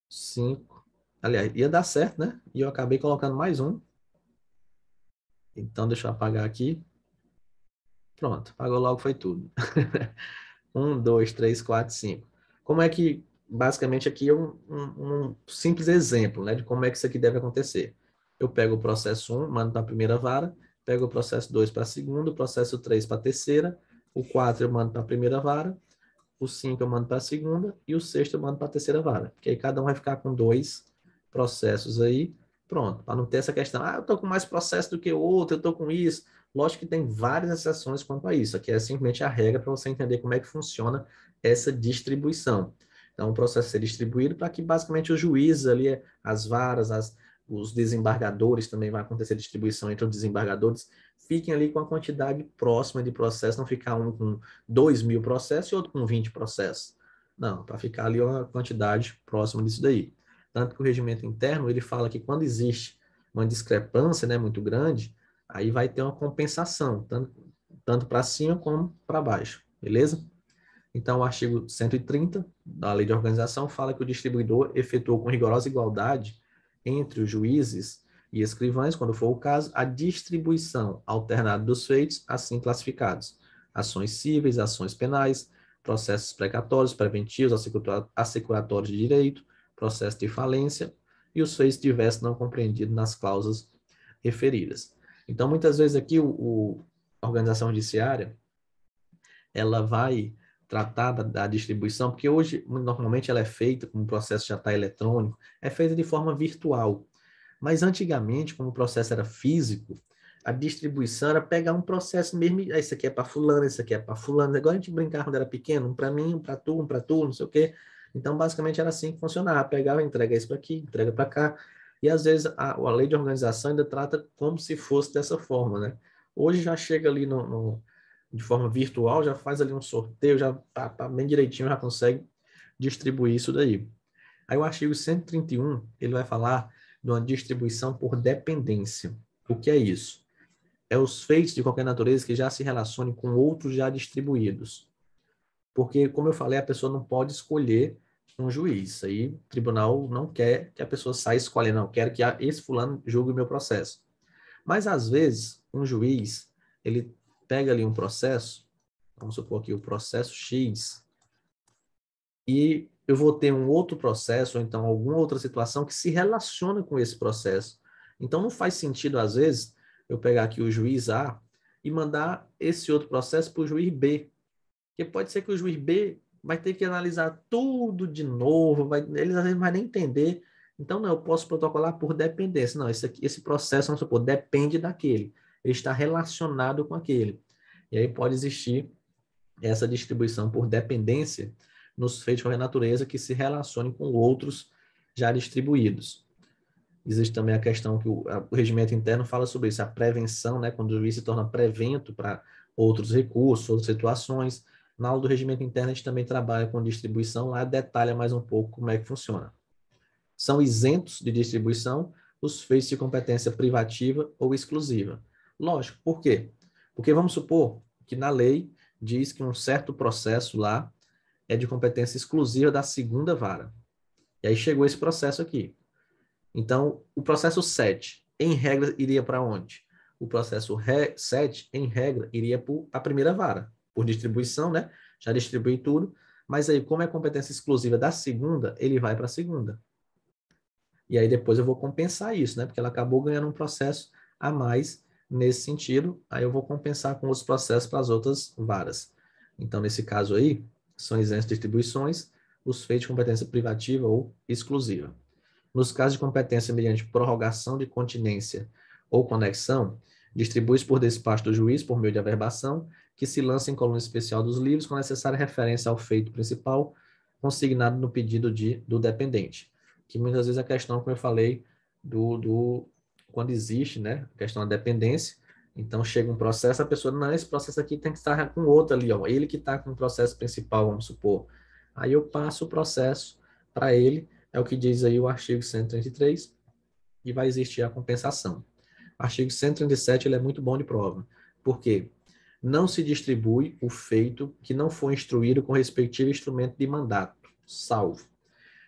5. Aliás, ia dar certo, né? E eu acabei colocando mais um. Então, deixa eu apagar aqui. Pronto, apagou logo, foi tudo. 1, 2, 3, 4, 5. Como é que, basicamente, aqui é um simples exemplo, né, de como é que isso aqui deve acontecer. Eu pego o processo 1, mando para a primeira vara, pego o processo 2 para a segunda, o processo 3 para a terceira, o 4 eu mando para a primeira vara, o 5 eu mando para a segunda e o 6 eu mando para a terceira vara. Porque aí cada um vai ficar com 2 processos aí, pronto, para não ter essa questão, eu estou com mais processo do que o outro, eu estou com isso. Lógico que tem várias exceções quanto a isso. Aqui é simplesmente a regra para você entender como é que funciona essa distribuição. Então, o processo ser distribuído para que basicamente os juízes ali, as varas, os desembargadores, também vai acontecer distribuição entre os desembargadores, fiquem ali com a quantidade próxima de processos, não ficar um com 2.000 processos e outro com 20 processos. Não, para ficar ali uma quantidade próxima disso daí. Tanto que o regimento interno, ele fala que quando existe uma discrepância, né, muito grande, aí vai ter uma compensação, tanto para cima como para baixo, beleza? Então, o artigo 130 da Lei de Organização fala que o distribuidor efetuou com rigorosa igualdade entre os juízes e escrivães, quando for o caso, a distribuição alternada dos feitos assim classificados: ações cíveis, ações penais, processos precatórios, preventivos, assecuratórios de direito, processo de falência e os feitos diversos não compreendidos nas cláusulas referidas. Então, muitas vezes aqui a organização judiciária, ela vai tratar da distribuição, porque hoje, normalmente, ela é feita, como o processo já está eletrônico, é feita de forma virtual. Mas antigamente, como o processo era físico, a distribuição era pegar um processo mesmo, esse aqui é para fulano, esse aqui é para fulano. Agora a gente brincava quando era pequeno, um para mim, um para tu, não sei o quê. Então, basicamente, era assim que funcionava. Pegava, entrega isso para aqui, entrega para cá. E às vezes a lei de organização ainda trata como se fosse dessa forma, né? Hoje já chega ali de forma virtual, já faz ali um sorteio, já tá bem direitinho, já consegue distribuir isso daí. Aí o artigo 131, ele vai falar de uma distribuição por dependência. O que é isso? É os feitos de qualquer natureza que já se relacionem com outros já distribuídos. Porque, como eu falei, a pessoa não pode escolher um juiz. Aí o tribunal não quer que a pessoa saia escolhendo, não, quero que esse fulano julgue o meu processo. Mas, às vezes, um juiz, ele pega ali um processo, vamos supor aqui o processo X, e eu vou ter um outro processo, ou então alguma outra situação que se relaciona com esse processo. Então, não faz sentido, às vezes, eu pegar aqui o juiz A e mandar esse outro processo para o juiz B. Porque pode ser que o juiz B vai ter que analisar tudo de novo, ele às vezes não vai nem entender. Então, não, eu posso protocolar por dependência. Não, esse processo, vamos supor, depende daquele. Ele está relacionado com aquele. E aí pode existir essa distribuição por dependência nos feitos de natureza que se relacionem com outros já distribuídos. Existe também a questão que o regimento interno fala sobre isso, a prevenção, né, quando o juiz se torna prevento para outros recursos, outras situações. Na aula do regimento interno, a gente também trabalha com distribuição, lá detalha mais um pouco como é que funciona. São isentos de distribuição os feitos de competência privativa ou exclusiva. Lógico, por quê? Porque vamos supor que na lei diz que um certo processo lá é de competência exclusiva da segunda vara. E aí chegou esse processo aqui. Então, o processo 7, em regra, iria para onde? O processo 7, em regra, iria para a primeira vara, por distribuição, né? Já distribui tudo, mas aí, como é competência exclusiva da segunda, ele vai para a segunda. E aí depois eu vou compensar isso, né? Porque ela acabou ganhando um processo a mais nesse sentido, aí eu vou compensar com os processos para as outras varas. Então, nesse caso aí, são isentas distribuições os feitos de competência privativa ou exclusiva. Nos casos de competência mediante prorrogação de continência ou conexão, distribui-se por despacho do juiz por meio de averbação, que se lança em coluna especial dos livros com necessária referência ao feito principal consignado no pedido do dependente. Que muitas vezes a questão, como eu falei, quando existe, né, a questão da dependência, então chega um processo, a pessoa, não, esse processo aqui tem que estar com outro ali, ó, ele que está com o processo principal, vamos supor. Aí eu passo o processo para ele, é o que diz aí o artigo 133, e vai existir a compensação. O artigo 137 ele é muito bom de prova. Por quê? Não se distribui o feito que não for instruído com o respectivo instrumento de mandato, salvo.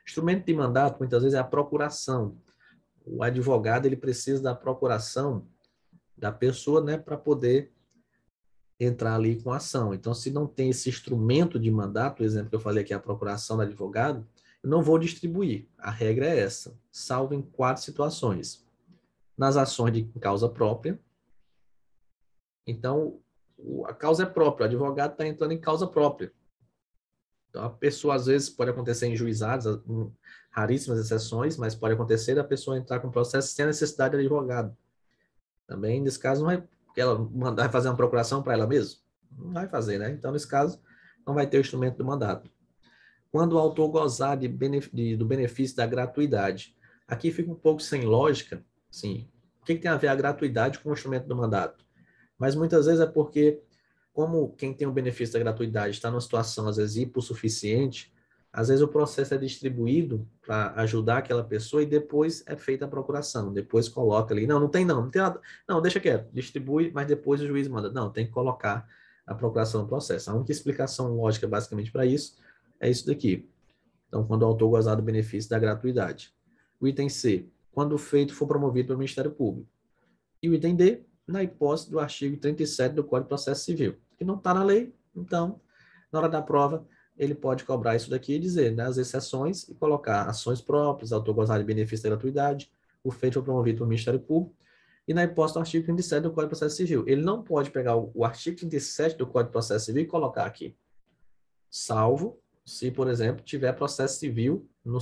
Instrumento de mandato, muitas vezes, é a procuração. O advogado ele precisa da procuração da pessoa, né, para poder entrar ali com a ação. Então, se não tem esse instrumento de mandato, o exemplo que eu falei aqui, a procuração do advogado, eu não vou distribuir. A regra é essa, salvo em 4 situações. Nas ações de causa própria, então, a causa é própria, o advogado está entrando em causa própria. Então, a pessoa, às vezes, pode acontecer em juizados, raríssimas exceções, mas pode acontecer da pessoa entrar com processo sem a necessidade de advogado. Também, nesse caso, não é que ela vai fazer uma procuração para ela mesma? Não vai fazer, né? Então, nesse caso, não vai ter o instrumento do mandato. Quando o autor gozar do benefício da gratuidade. Aqui fica um pouco sem lógica, assim, o que tem a ver a gratuidade com o instrumento do mandato? Mas muitas vezes é porque, como quem tem o benefício da gratuidade está numa situação, às vezes, hipossuficiente, às vezes o processo é distribuído para ajudar aquela pessoa e depois é feita a procuração, depois coloca ali, não tem nada, não, deixa quieto, distribui, mas depois o juiz manda, não, tem que colocar a procuração no processo. A única explicação lógica, basicamente, para isso, é isso daqui. Então, quando o autor gozar do benefício da gratuidade. O item C, quando o feito for promovido pelo Ministério Público. E o item D, na hipótese do artigo 37 do Código de Processo Civil, que não está na lei, então, na hora da prova, ele pode cobrar isso daqui e dizer, né, as exceções e colocar ações próprias, autor gozar de benefício da gratuidade, o feito foi promovido pelo Ministério Público, e na hipótese do artigo 37 do Código de Processo Civil. Ele não pode pegar o artigo 37 do Código de Processo Civil e colocar aqui, salvo se, por exemplo, tiver processo civil no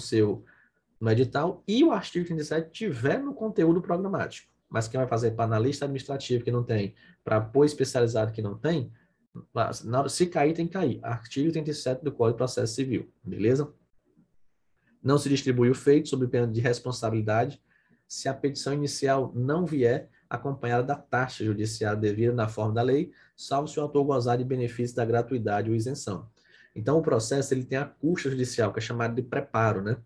edital e o artigo 37 tiver no conteúdo programático. Mas quem vai fazer para analista administrativo que não tem, para apoio especializado que não tem, se cair, tem que cair. Artigo 37 do Código de Processo Civil, beleza? Não se distribui o feito sob pena de responsabilidade se a petição inicial não vier acompanhada da taxa judiciária devida na forma da lei, salvo se o autor gozar de benefício da gratuidade ou isenção. Então, o processo ele tem a custa judicial, que é chamado de preparo, né?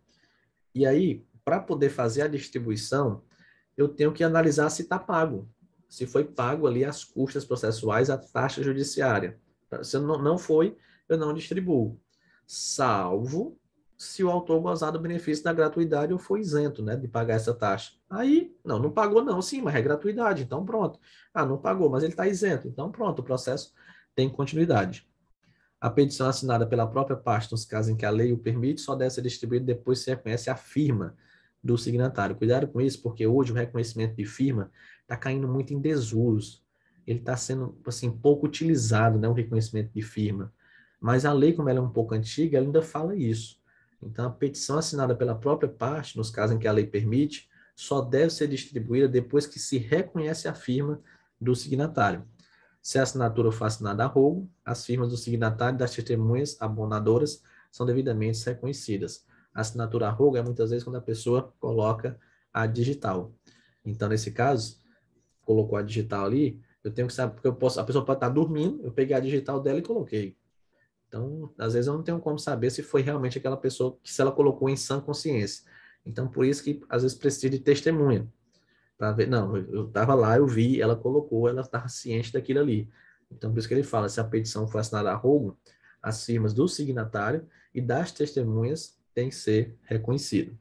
E aí, para poder fazer a distribuição, eu tenho que analisar se está pago. Se foi pago ali as custas processuais, a taxa judiciária. Se não foi, eu não distribuo. Salvo se o autor gozar do benefício da gratuidade ou for isento, né, de pagar essa taxa. Aí, não pagou não, sim, mas é gratuidade, então pronto. Ah, não pagou, mas ele está isento, então pronto, o processo tem continuidade. A petição assinada pela própria parte, nos casos em que a lei o permite, só deve ser distribuída depois que se reconhece a firma do signatário. Cuidado com isso, porque hoje o reconhecimento de firma está caindo muito em desuso. Ele está sendo, assim, pouco utilizado, né, o reconhecimento de firma. Mas a lei, como ela é um pouco antiga, ela ainda fala isso. Então, a petição assinada pela própria parte, nos casos em que a lei permite, só deve ser distribuída depois que se reconhece a firma do signatário. Se a assinatura for assinada a rogo, as firmas do signatário e das testemunhas abonadoras são devidamente reconhecidas. A assinatura a rogo é muitas vezes quando a pessoa coloca a digital. Então, nesse caso, colocou a digital ali, eu tenho que saber, porque a pessoa pode estar dormindo, eu peguei a digital dela e coloquei. Então, às vezes eu não tenho como saber se foi realmente aquela pessoa, que se ela colocou em sã consciência. Então, por isso que às vezes precisa de testemunha para ver, não, eu estava lá, eu vi, ela colocou, ela estava ciente daquilo ali. Então, por isso que ele fala, se a petição for assinada a rogo, as firmas do signatário e das testemunhas têm que ser reconhecidas.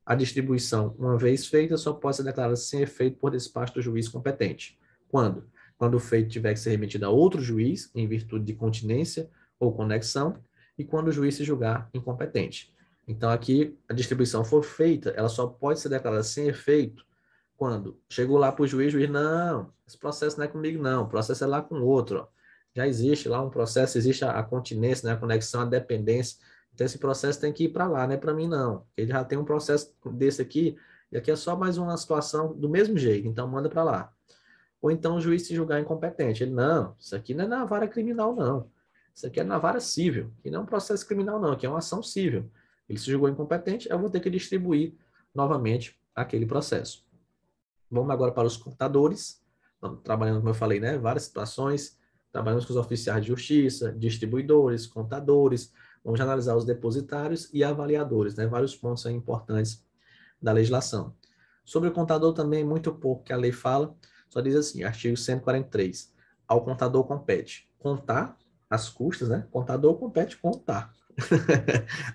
A distribuição, uma vez feita, só pode ser declarada sem efeito por despacho do juiz competente. Quando? Quando o feito tiver que ser remetido a outro juiz, em virtude de continência ou conexão, e quando o juiz se julgar incompetente. Então, aqui, a distribuição for feita, ela só pode ser declarada sem efeito quando chegou lá para o juiz, não, esse processo não é comigo, não, o processo é lá com outro. Ó. Já existe lá um processo, existe a continência, né, a conexão, a dependência. Então, esse processo tem que ir para lá, não é para mim, não. Ele já tem um processo desse aqui, e aqui é só mais uma situação do mesmo jeito, então manda para lá. Ou então o juiz se julgar incompetente. Ele, não, isso aqui não é na vara criminal, não. Isso aqui é na vara civil. E não é um processo criminal, não, aqui é uma ação civil. Ele se julgou incompetente, eu vou ter que distribuir novamente aquele processo. Vamos agora para os contadores. Estamos trabalhando, como eu falei, né, várias situações. Trabalhamos com os oficiais de justiça, distribuidores, contadores. Vamos analisar os depositários e avaliadores, né, vários pontos aí importantes da legislação. Sobre o contador também, muito pouco que a lei fala, só diz assim, artigo 143, ao contador compete contar as custas, né? Contador compete contar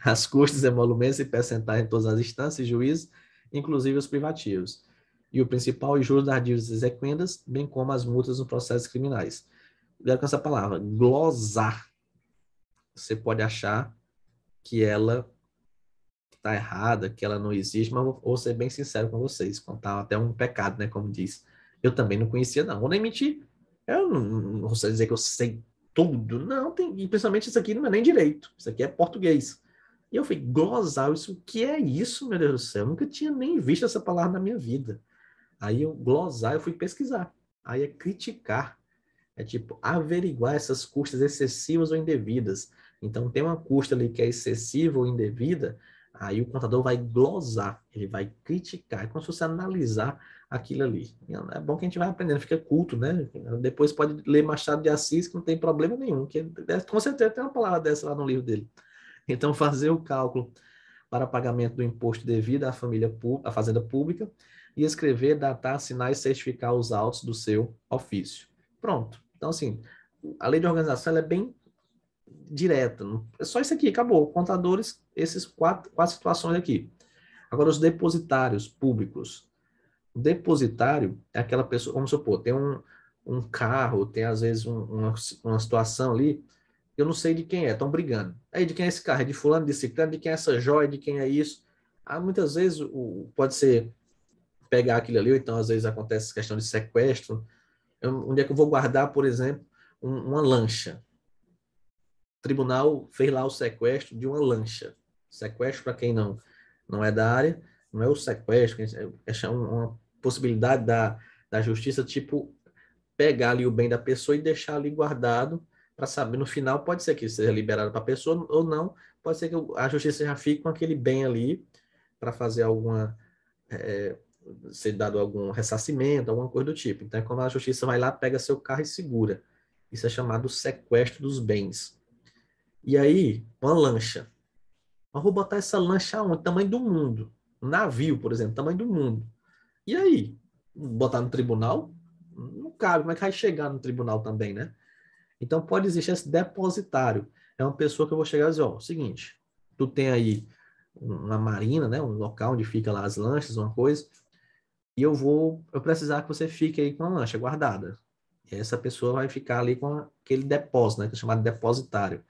as custas, emolumentos e percentagem em todas as instâncias e juízes, inclusive os privativos, e o principal e juros das dívidas exequendas, bem como as multas nos processos criminais. Cuidado com essa palavra, glosar. Você pode achar que ela está errada, que ela não existe, mas vou ser bem sincero com vocês, contar até um pecado, né, como diz. Eu também não conhecia, não. Vou nem mentir. Eu não vou dizer que eu sei tudo. Não, tem, e principalmente isso aqui não é nem direito. Isso aqui é português. E eu falei, glosar, isso, o que é isso, meu Deus do céu? Eu nunca tinha nem visto essa palavra na minha vida. Aí eu glosar, eu fui pesquisar. Aí é criticar. É tipo averiguar essas custas excessivas ou indevidas. Então tem uma custa ali que é excessiva ou indevida, aí o contador vai glosar, ele vai criticar, é como se fosse analisar aquilo ali. É bom que a gente vai aprendendo, fica culto, né? Depois pode ler Machado de Assis, que não tem problema nenhum, que com certeza tem uma palavra dessa lá no livro dele. Então fazer o cálculo para pagamento do imposto devido à família à fazenda pública e escrever, datar, assinar e certificar os autos do seu ofício. Pronto. Então, assim, a lei de organização é bem direta. É só isso aqui, acabou. Contadores, esses quatro situações aqui. Agora, os depositários públicos. O depositário é aquela pessoa, vamos supor, tem um carro, tem às vezes uma situação ali, eu não sei de quem é, estão brigando. Aí, de quem é esse carro? É de fulano, de ciclano, de quem é essa joia, de quem é isso? Ah, muitas vezes pode ser pegar aquilo ali, ou então às vezes acontece questão de sequestro. Onde é que eu vou guardar, por exemplo, uma lancha? O tribunal fez lá o sequestro de uma lancha. Sequestro, para quem não é da área, não é o sequestro, é uma possibilidade da justiça, tipo, pegar ali o bem da pessoa e deixar ali guardado para saber. No final, pode ser que seja liberado para a pessoa ou não, pode ser que a justiça já fique com aquele bem ali para fazer alguma ser dado algum ressarcimento, alguma coisa do tipo. Então, é quando a justiça vai lá, pega seu carro e segura. Isso é chamado sequestro dos bens. E aí, uma lancha. Mas vou botar essa lancha onde? Tamanho do mundo. Um navio, por exemplo, tamanho do mundo. E aí? Botar no tribunal? Não cabe. Como é que vai chegar no tribunal também, né? Então, pode existir esse depositário. É uma pessoa que eu vou chegar e dizer, ó, seguinte, tu tem aí uma marina, né? Um local onde fica lá as lanchas, uma coisa, e eu precisar que você fique aí com a lancha guardada. E essa pessoa vai ficar ali com aquele depósito, né? Que é chamado depositário.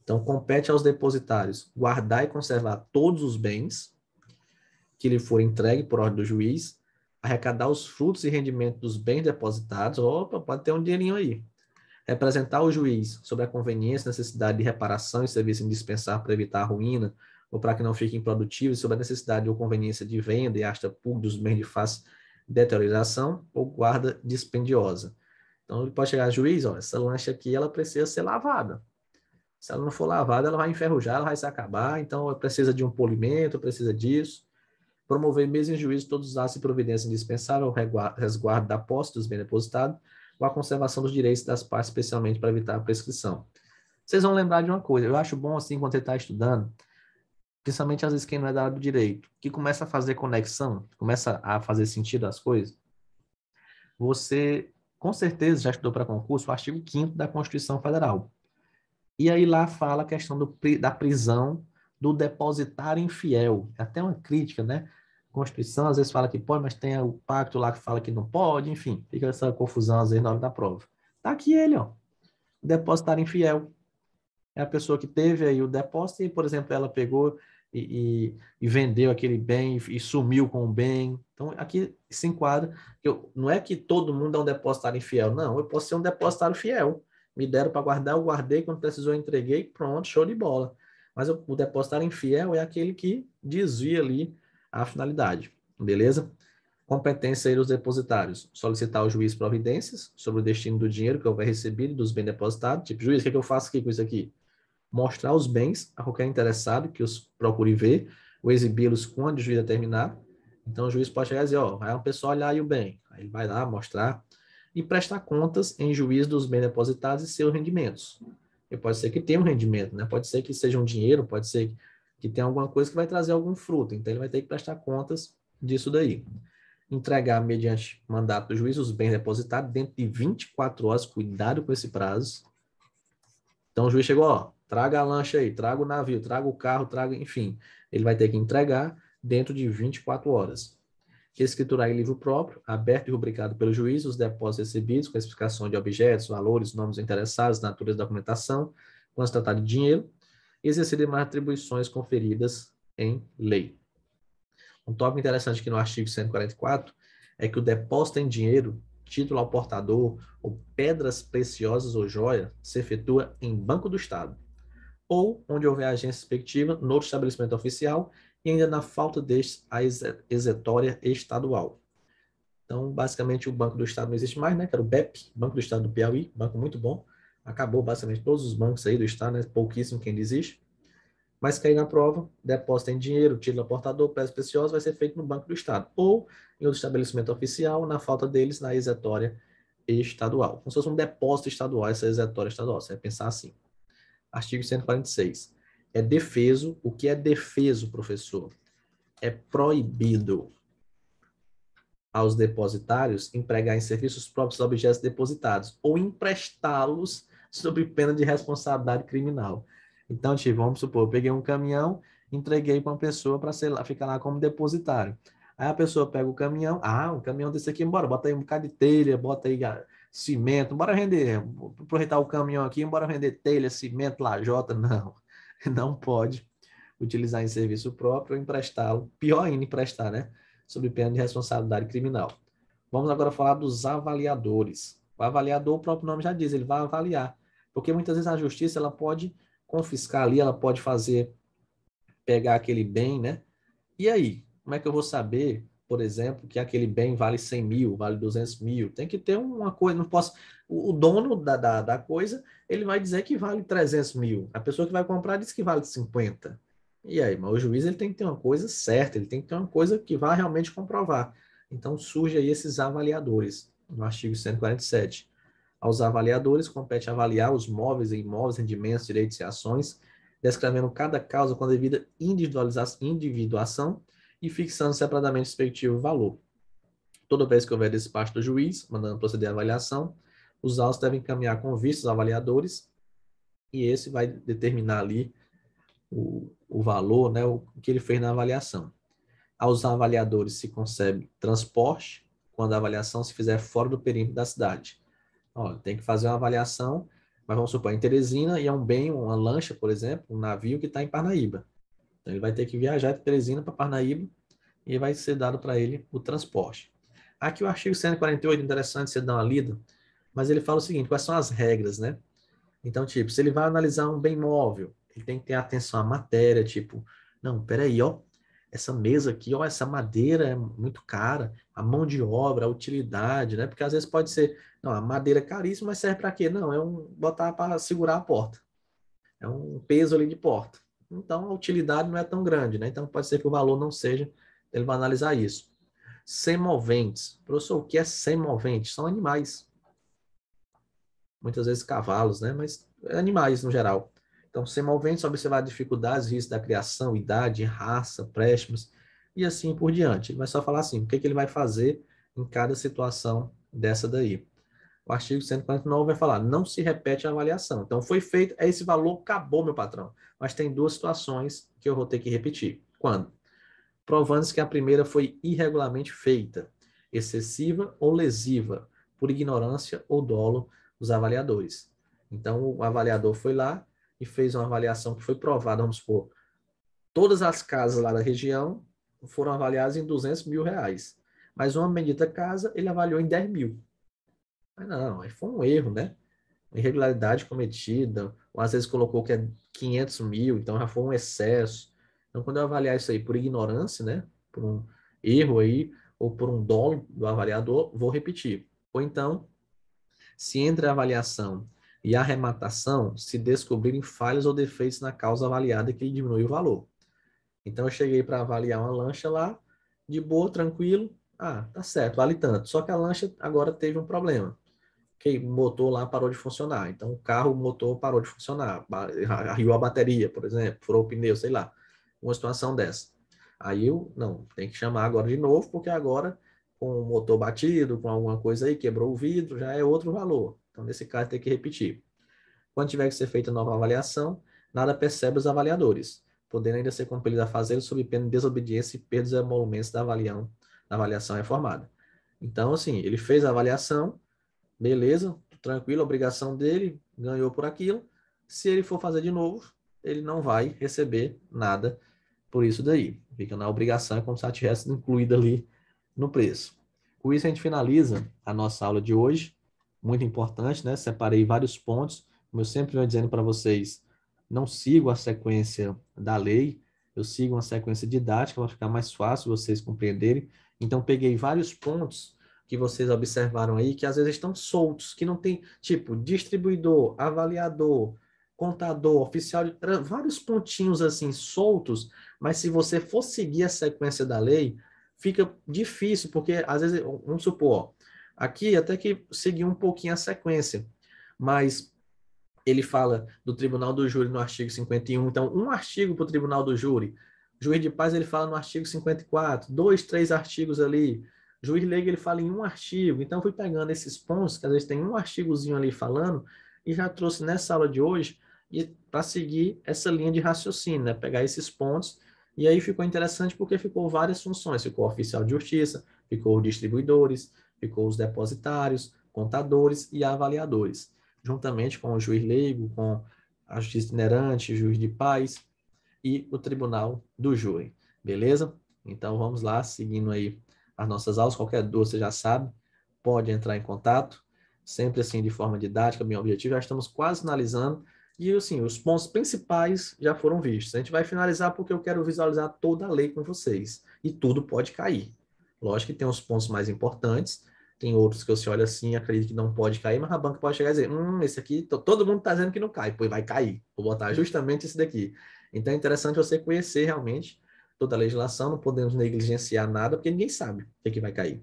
Então, compete aos depositários guardar e conservar todos os bens que lhe forem entregues por ordem do juiz, arrecadar os frutos e rendimentos dos bens depositados. Opa, pode ter um dinheirinho aí. Representar o juiz sobre a conveniência e necessidade de reparação e serviço indispensável para evitar a ruína ou para que não fiquem improdutivos, sobre a necessidade ou conveniência de venda e asta pública dos bens de fácil deterioração ou guarda dispendiosa. Então, ele pode chegar a juiz, ó, essa lancha aqui, ela precisa ser lavada. Se ela não for lavada, ela vai enferrujar, ela vai se acabar, então precisa de um polimento, precisa disso. Promover mesmo em juízo todos os atos e providências indispensáveis ao resguardo da posse dos bens depositados ou à conservação dos direitos das partes, especialmente para evitar a prescrição. Vocês vão lembrar de uma coisa, eu acho bom assim, quando você está estudando, principalmente às vezes quem não é da área do direito, que começa a fazer conexão, começa a fazer sentido as coisas, você com certeza já estudou para concurso o artigo 5º da Constituição Federal. E aí lá fala a questão da prisão do depositário infiel. É até uma crítica, né? A Constituição às vezes fala que pode, mas tem o pacto lá que fala que não pode, enfim, fica essa confusão às vezes na hora da prova. Tá aqui ele, ó. O depositário infiel. É a pessoa que teve aí o depósito e, por exemplo, ela pegou e vendeu aquele bem e sumiu com o bem. Então, aqui se enquadra. Não é que todo mundo é um depositário infiel. Não, eu posso ser um depositário fiel. Me deram para guardar, eu guardei. Quando precisou, eu entreguei. Pronto, show de bola. Mas o depositário infiel é aquele que desvia ali a finalidade. Beleza? Competência aí dos depositários. Solicitar ao juiz providências sobre o destino do dinheiro que houver recebido e dos bens depositados. Tipo, juiz, o que é que eu faço aqui com isso aqui? Mostrar os bens a qualquer interessado que os procure ver, ou exibi-los quando o juiz determinar. Então, o juiz pode chegar e dizer, ó, vai uma pessoa olhar aí o bem. Aí ele vai lá mostrar e prestar contas em juízo dos bens depositados e seus rendimentos. E pode ser que tenha um rendimento, né? Pode ser que seja um dinheiro, pode ser que tenha alguma coisa que vai trazer algum fruto. Então, ele vai ter que prestar contas disso daí. Entregar, mediante mandato do juiz, os bens depositados dentro de 24 horas. Cuidado com esse prazo. Então, o juiz chegou, ó, traga a lancha aí, traga o navio, traga o carro, traga, enfim. Ele vai ter que entregar dentro de 24 horas. Escriturar em livro próprio, aberto e rubricado pelo juiz, os depósitos recebidos, com a especificação de objetos, valores, nomes interessados, natureza da documentação, quando se tratar de dinheiro, e exercer demais atribuições conferidas em lei. Um tópico interessante aqui no artigo 144 é que o depósito em dinheiro, título ao portador, ou pedras preciosas ou joia, se efetua em Banco do Estado, ou onde houver agência respectiva, no outro estabelecimento oficial, e ainda na falta deste, a exetória estadual. Então, basicamente, o Banco do Estado não existe mais, né? Que era o BEP, Banco do Estado do Piauí, banco muito bom. Acabou basicamente todos os bancos aí do Estado, né? Pouquíssimo quem existe. Mas cair na prova, depósito em dinheiro, título aportador, pedras preciosas, vai ser feito no Banco do Estado. Ou em outro estabelecimento oficial, na falta deles, na exetória estadual. Como se fosse um depósito estadual, essa exetória estadual. Você vai pensar assim. Artigo 146. É defeso. O que é defeso, professor? É proibido aos depositários empregar em serviços próprios objetos depositados ou emprestá-los sob pena de responsabilidade criminal. Então, tipo, vamos supor, eu peguei um caminhão, entreguei para uma pessoa para ficar lá como depositário. Aí a pessoa pega o caminhão, um caminhão desse aqui, bora, bota aí um bocado de telha, bota aí cimento, bora vender, aproveitar o caminhão aqui, bora vender telha, cimento, lajota, não, não pode utilizar em serviço próprio ou emprestá-lo, pior ainda emprestar, né? Sob pena de responsabilidade criminal. Vamos agora falar dos avaliadores. O avaliador, o próprio nome já diz, ele vai avaliar, porque muitas vezes a justiça ela pode confiscar ali, ela pode pegar aquele bem, né? E aí, como é que eu vou saber, por exemplo, que aquele bem vale 100 mil, vale 200 mil? Tem que ter uma coisa, não posso... O dono da coisa, ele vai dizer que vale 300 mil. A pessoa que vai comprar diz que vale 50. E aí, mas o juiz ele tem que ter uma coisa certa, ele tem que ter uma coisa que vá realmente comprovar. Então, surge aí esses avaliadores, no artigo 147. Aos avaliadores compete avaliar os móveis e imóveis, rendimentos, direitos e ações, descrevendo cada causa com a devida individuação e fixando separadamente o respectivo valor. Toda vez que houver despacho do juiz, mandando proceder à avaliação, os autos devem encaminhar com vistas aos avaliadores e esse vai determinar ali o valor, né, o que ele fez na avaliação. Aos avaliadores se concede transporte quando a avaliação se fizer fora do perímetro da cidade. Olha, tem que fazer uma avaliação, mas vamos supor, em Teresina e é um bem, uma lancha, por exemplo, um navio que está em Parnaíba. Então ele vai ter que viajar de Teresina para Parnaíba e vai ser dado para ele o transporte. Aqui o artigo 148, interessante você dar uma lida, mas ele fala o seguinte, quais são as regras, né? Então, tipo, se ele vai analisar um bem móvel, ele tem que ter atenção à matéria, tipo, não, peraí, ó, essa mesa aqui, ó, essa madeira é muito cara, a mão de obra, a utilidade, né? Porque às vezes pode ser, não, a madeira é caríssima, mas serve para quê? Não, é um botar para segurar a porta. É um peso ali de porta. Então, a utilidade não é tão grande, né? Então, pode ser que o valor não seja, ele vai analisar isso. Semoventes. Professor, o que é semovente? São animais. Muitas vezes cavalos, né? Mas animais no geral. Então, semoventes, observar dificuldades, riscos da criação, idade, raça, préstimos e assim por diante. Ele vai só falar assim, o que, que ele vai fazer em cada situação dessa daí. O artigo 149 vai falar, não se repete a avaliação. Então, foi feito, é esse valor, acabou, meu patrão. Mas tem duas situações que eu vou ter que repetir. Quando? Provando-se que a primeira foi irregularmente feita, excessiva ou lesiva, por ignorância ou dolo dos avaliadores. Então, o avaliador foi lá e fez uma avaliação que foi provada, vamos supor, todas as casas lá da região foram avaliadas em R$ 200.000, mas uma bendita casa ele avaliou em 10 mil. Mas não, aí foi um erro, né? Uma irregularidade cometida, ou às vezes colocou que é 500 mil, então já foi um excesso. Então, quando eu avaliar isso aí por ignorância, né? Por um erro aí, ou por um dolo do avaliador, vou repetir. Ou então, se entre a avaliação e a arrematação se descobrirem falhas ou defeitos na causa avaliada que diminui o valor. Então, eu cheguei para avaliar uma lancha lá, de boa, tranquilo. Ah, tá certo, vale tanto. Só que a lancha agora teve um problema que o motor lá parou de funcionar. Então, o carro, o motor parou de funcionar. Arriou a bateria, por exemplo, furou o pneu, sei lá. Uma situação dessa. Aí eu, não, tem que chamar agora de novo, porque agora, com o motor batido, com alguma coisa aí, quebrou o vidro, já é outro valor. Então, nesse caso, tem que repetir. Quando tiver que ser feita nova avaliação, nada percebe os avaliadores, podendo ainda ser compelido a fazê-lo sob pena de desobediência e perda dos emolumentos da avaliação reformada. Então, assim, ele fez a avaliação, beleza, tranquilo, a obrigação dele, ganhou por aquilo. Se ele for fazer de novo, ele não vai receber nada por isso daí. Fica na obrigação, é como se ela tivesse incluída ali no preço. Com isso, a gente finaliza a nossa aula de hoje. Muito importante, né? Separei vários pontos. Como eu sempre venho dizendo para vocês, não sigo a sequência da lei, eu sigo uma sequência didática para ficar mais fácil vocês compreenderem. Então, peguei vários pontos que vocês observaram aí, que às vezes estão soltos, que não tem, tipo, distribuidor, avaliador, contador, oficial, vários pontinhos assim soltos, mas se você for seguir a sequência da lei, fica difícil, porque às vezes, vamos supor, aqui até que seguir um pouquinho a sequência, mas ele fala do Tribunal do Júri no artigo 51, então um artigo para o Tribunal do Júri, juiz de paz ele fala no artigo 54, dois, três artigos ali, juiz leigo ele fala em um artigo, então fui pegando esses pontos, que às vezes tem um artigozinho ali falando, e já trouxe nessa aula de hoje, para seguir essa linha de raciocínio, né? Pegar esses pontos, e aí ficou interessante porque ficou várias funções, ficou oficial de justiça, ficou distribuidores, ficou os depositários, contadores e avaliadores juntamente com o juiz leigo, com a justiça itinerante, juiz de paz e o tribunal do júri. Beleza? Então vamos lá, seguindo aí as nossas aulas. Qualquer dúvida, você já sabe, pode entrar em contato, sempre assim de forma didática, bem objetivo. Já estamos quase finalizando. E assim, os pontos principais já foram vistos. A gente vai finalizar porque eu quero visualizar toda a lei com vocês. E tudo pode cair. Lógico que tem os pontos mais importantes, tem outros que você olha assim, acredita que não pode cair, mas a banca pode chegar e dizer, esse aqui, todo mundo está dizendo que não cai, pois vai cair. Vou botar justamente esse daqui. Então é interessante você conhecer realmente toda a legislação, não podemos negligenciar nada, porque ninguém sabe o que, é que vai cair.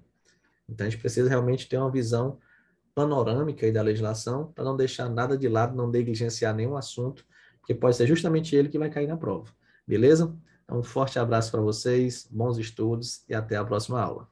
Então, a gente precisa realmente ter uma visão panorâmica aí da legislação para não deixar nada de lado, não negligenciar nenhum assunto, porque pode ser justamente ele que vai cair na prova. Beleza? Então, um forte abraço para vocês, bons estudos e até a próxima aula.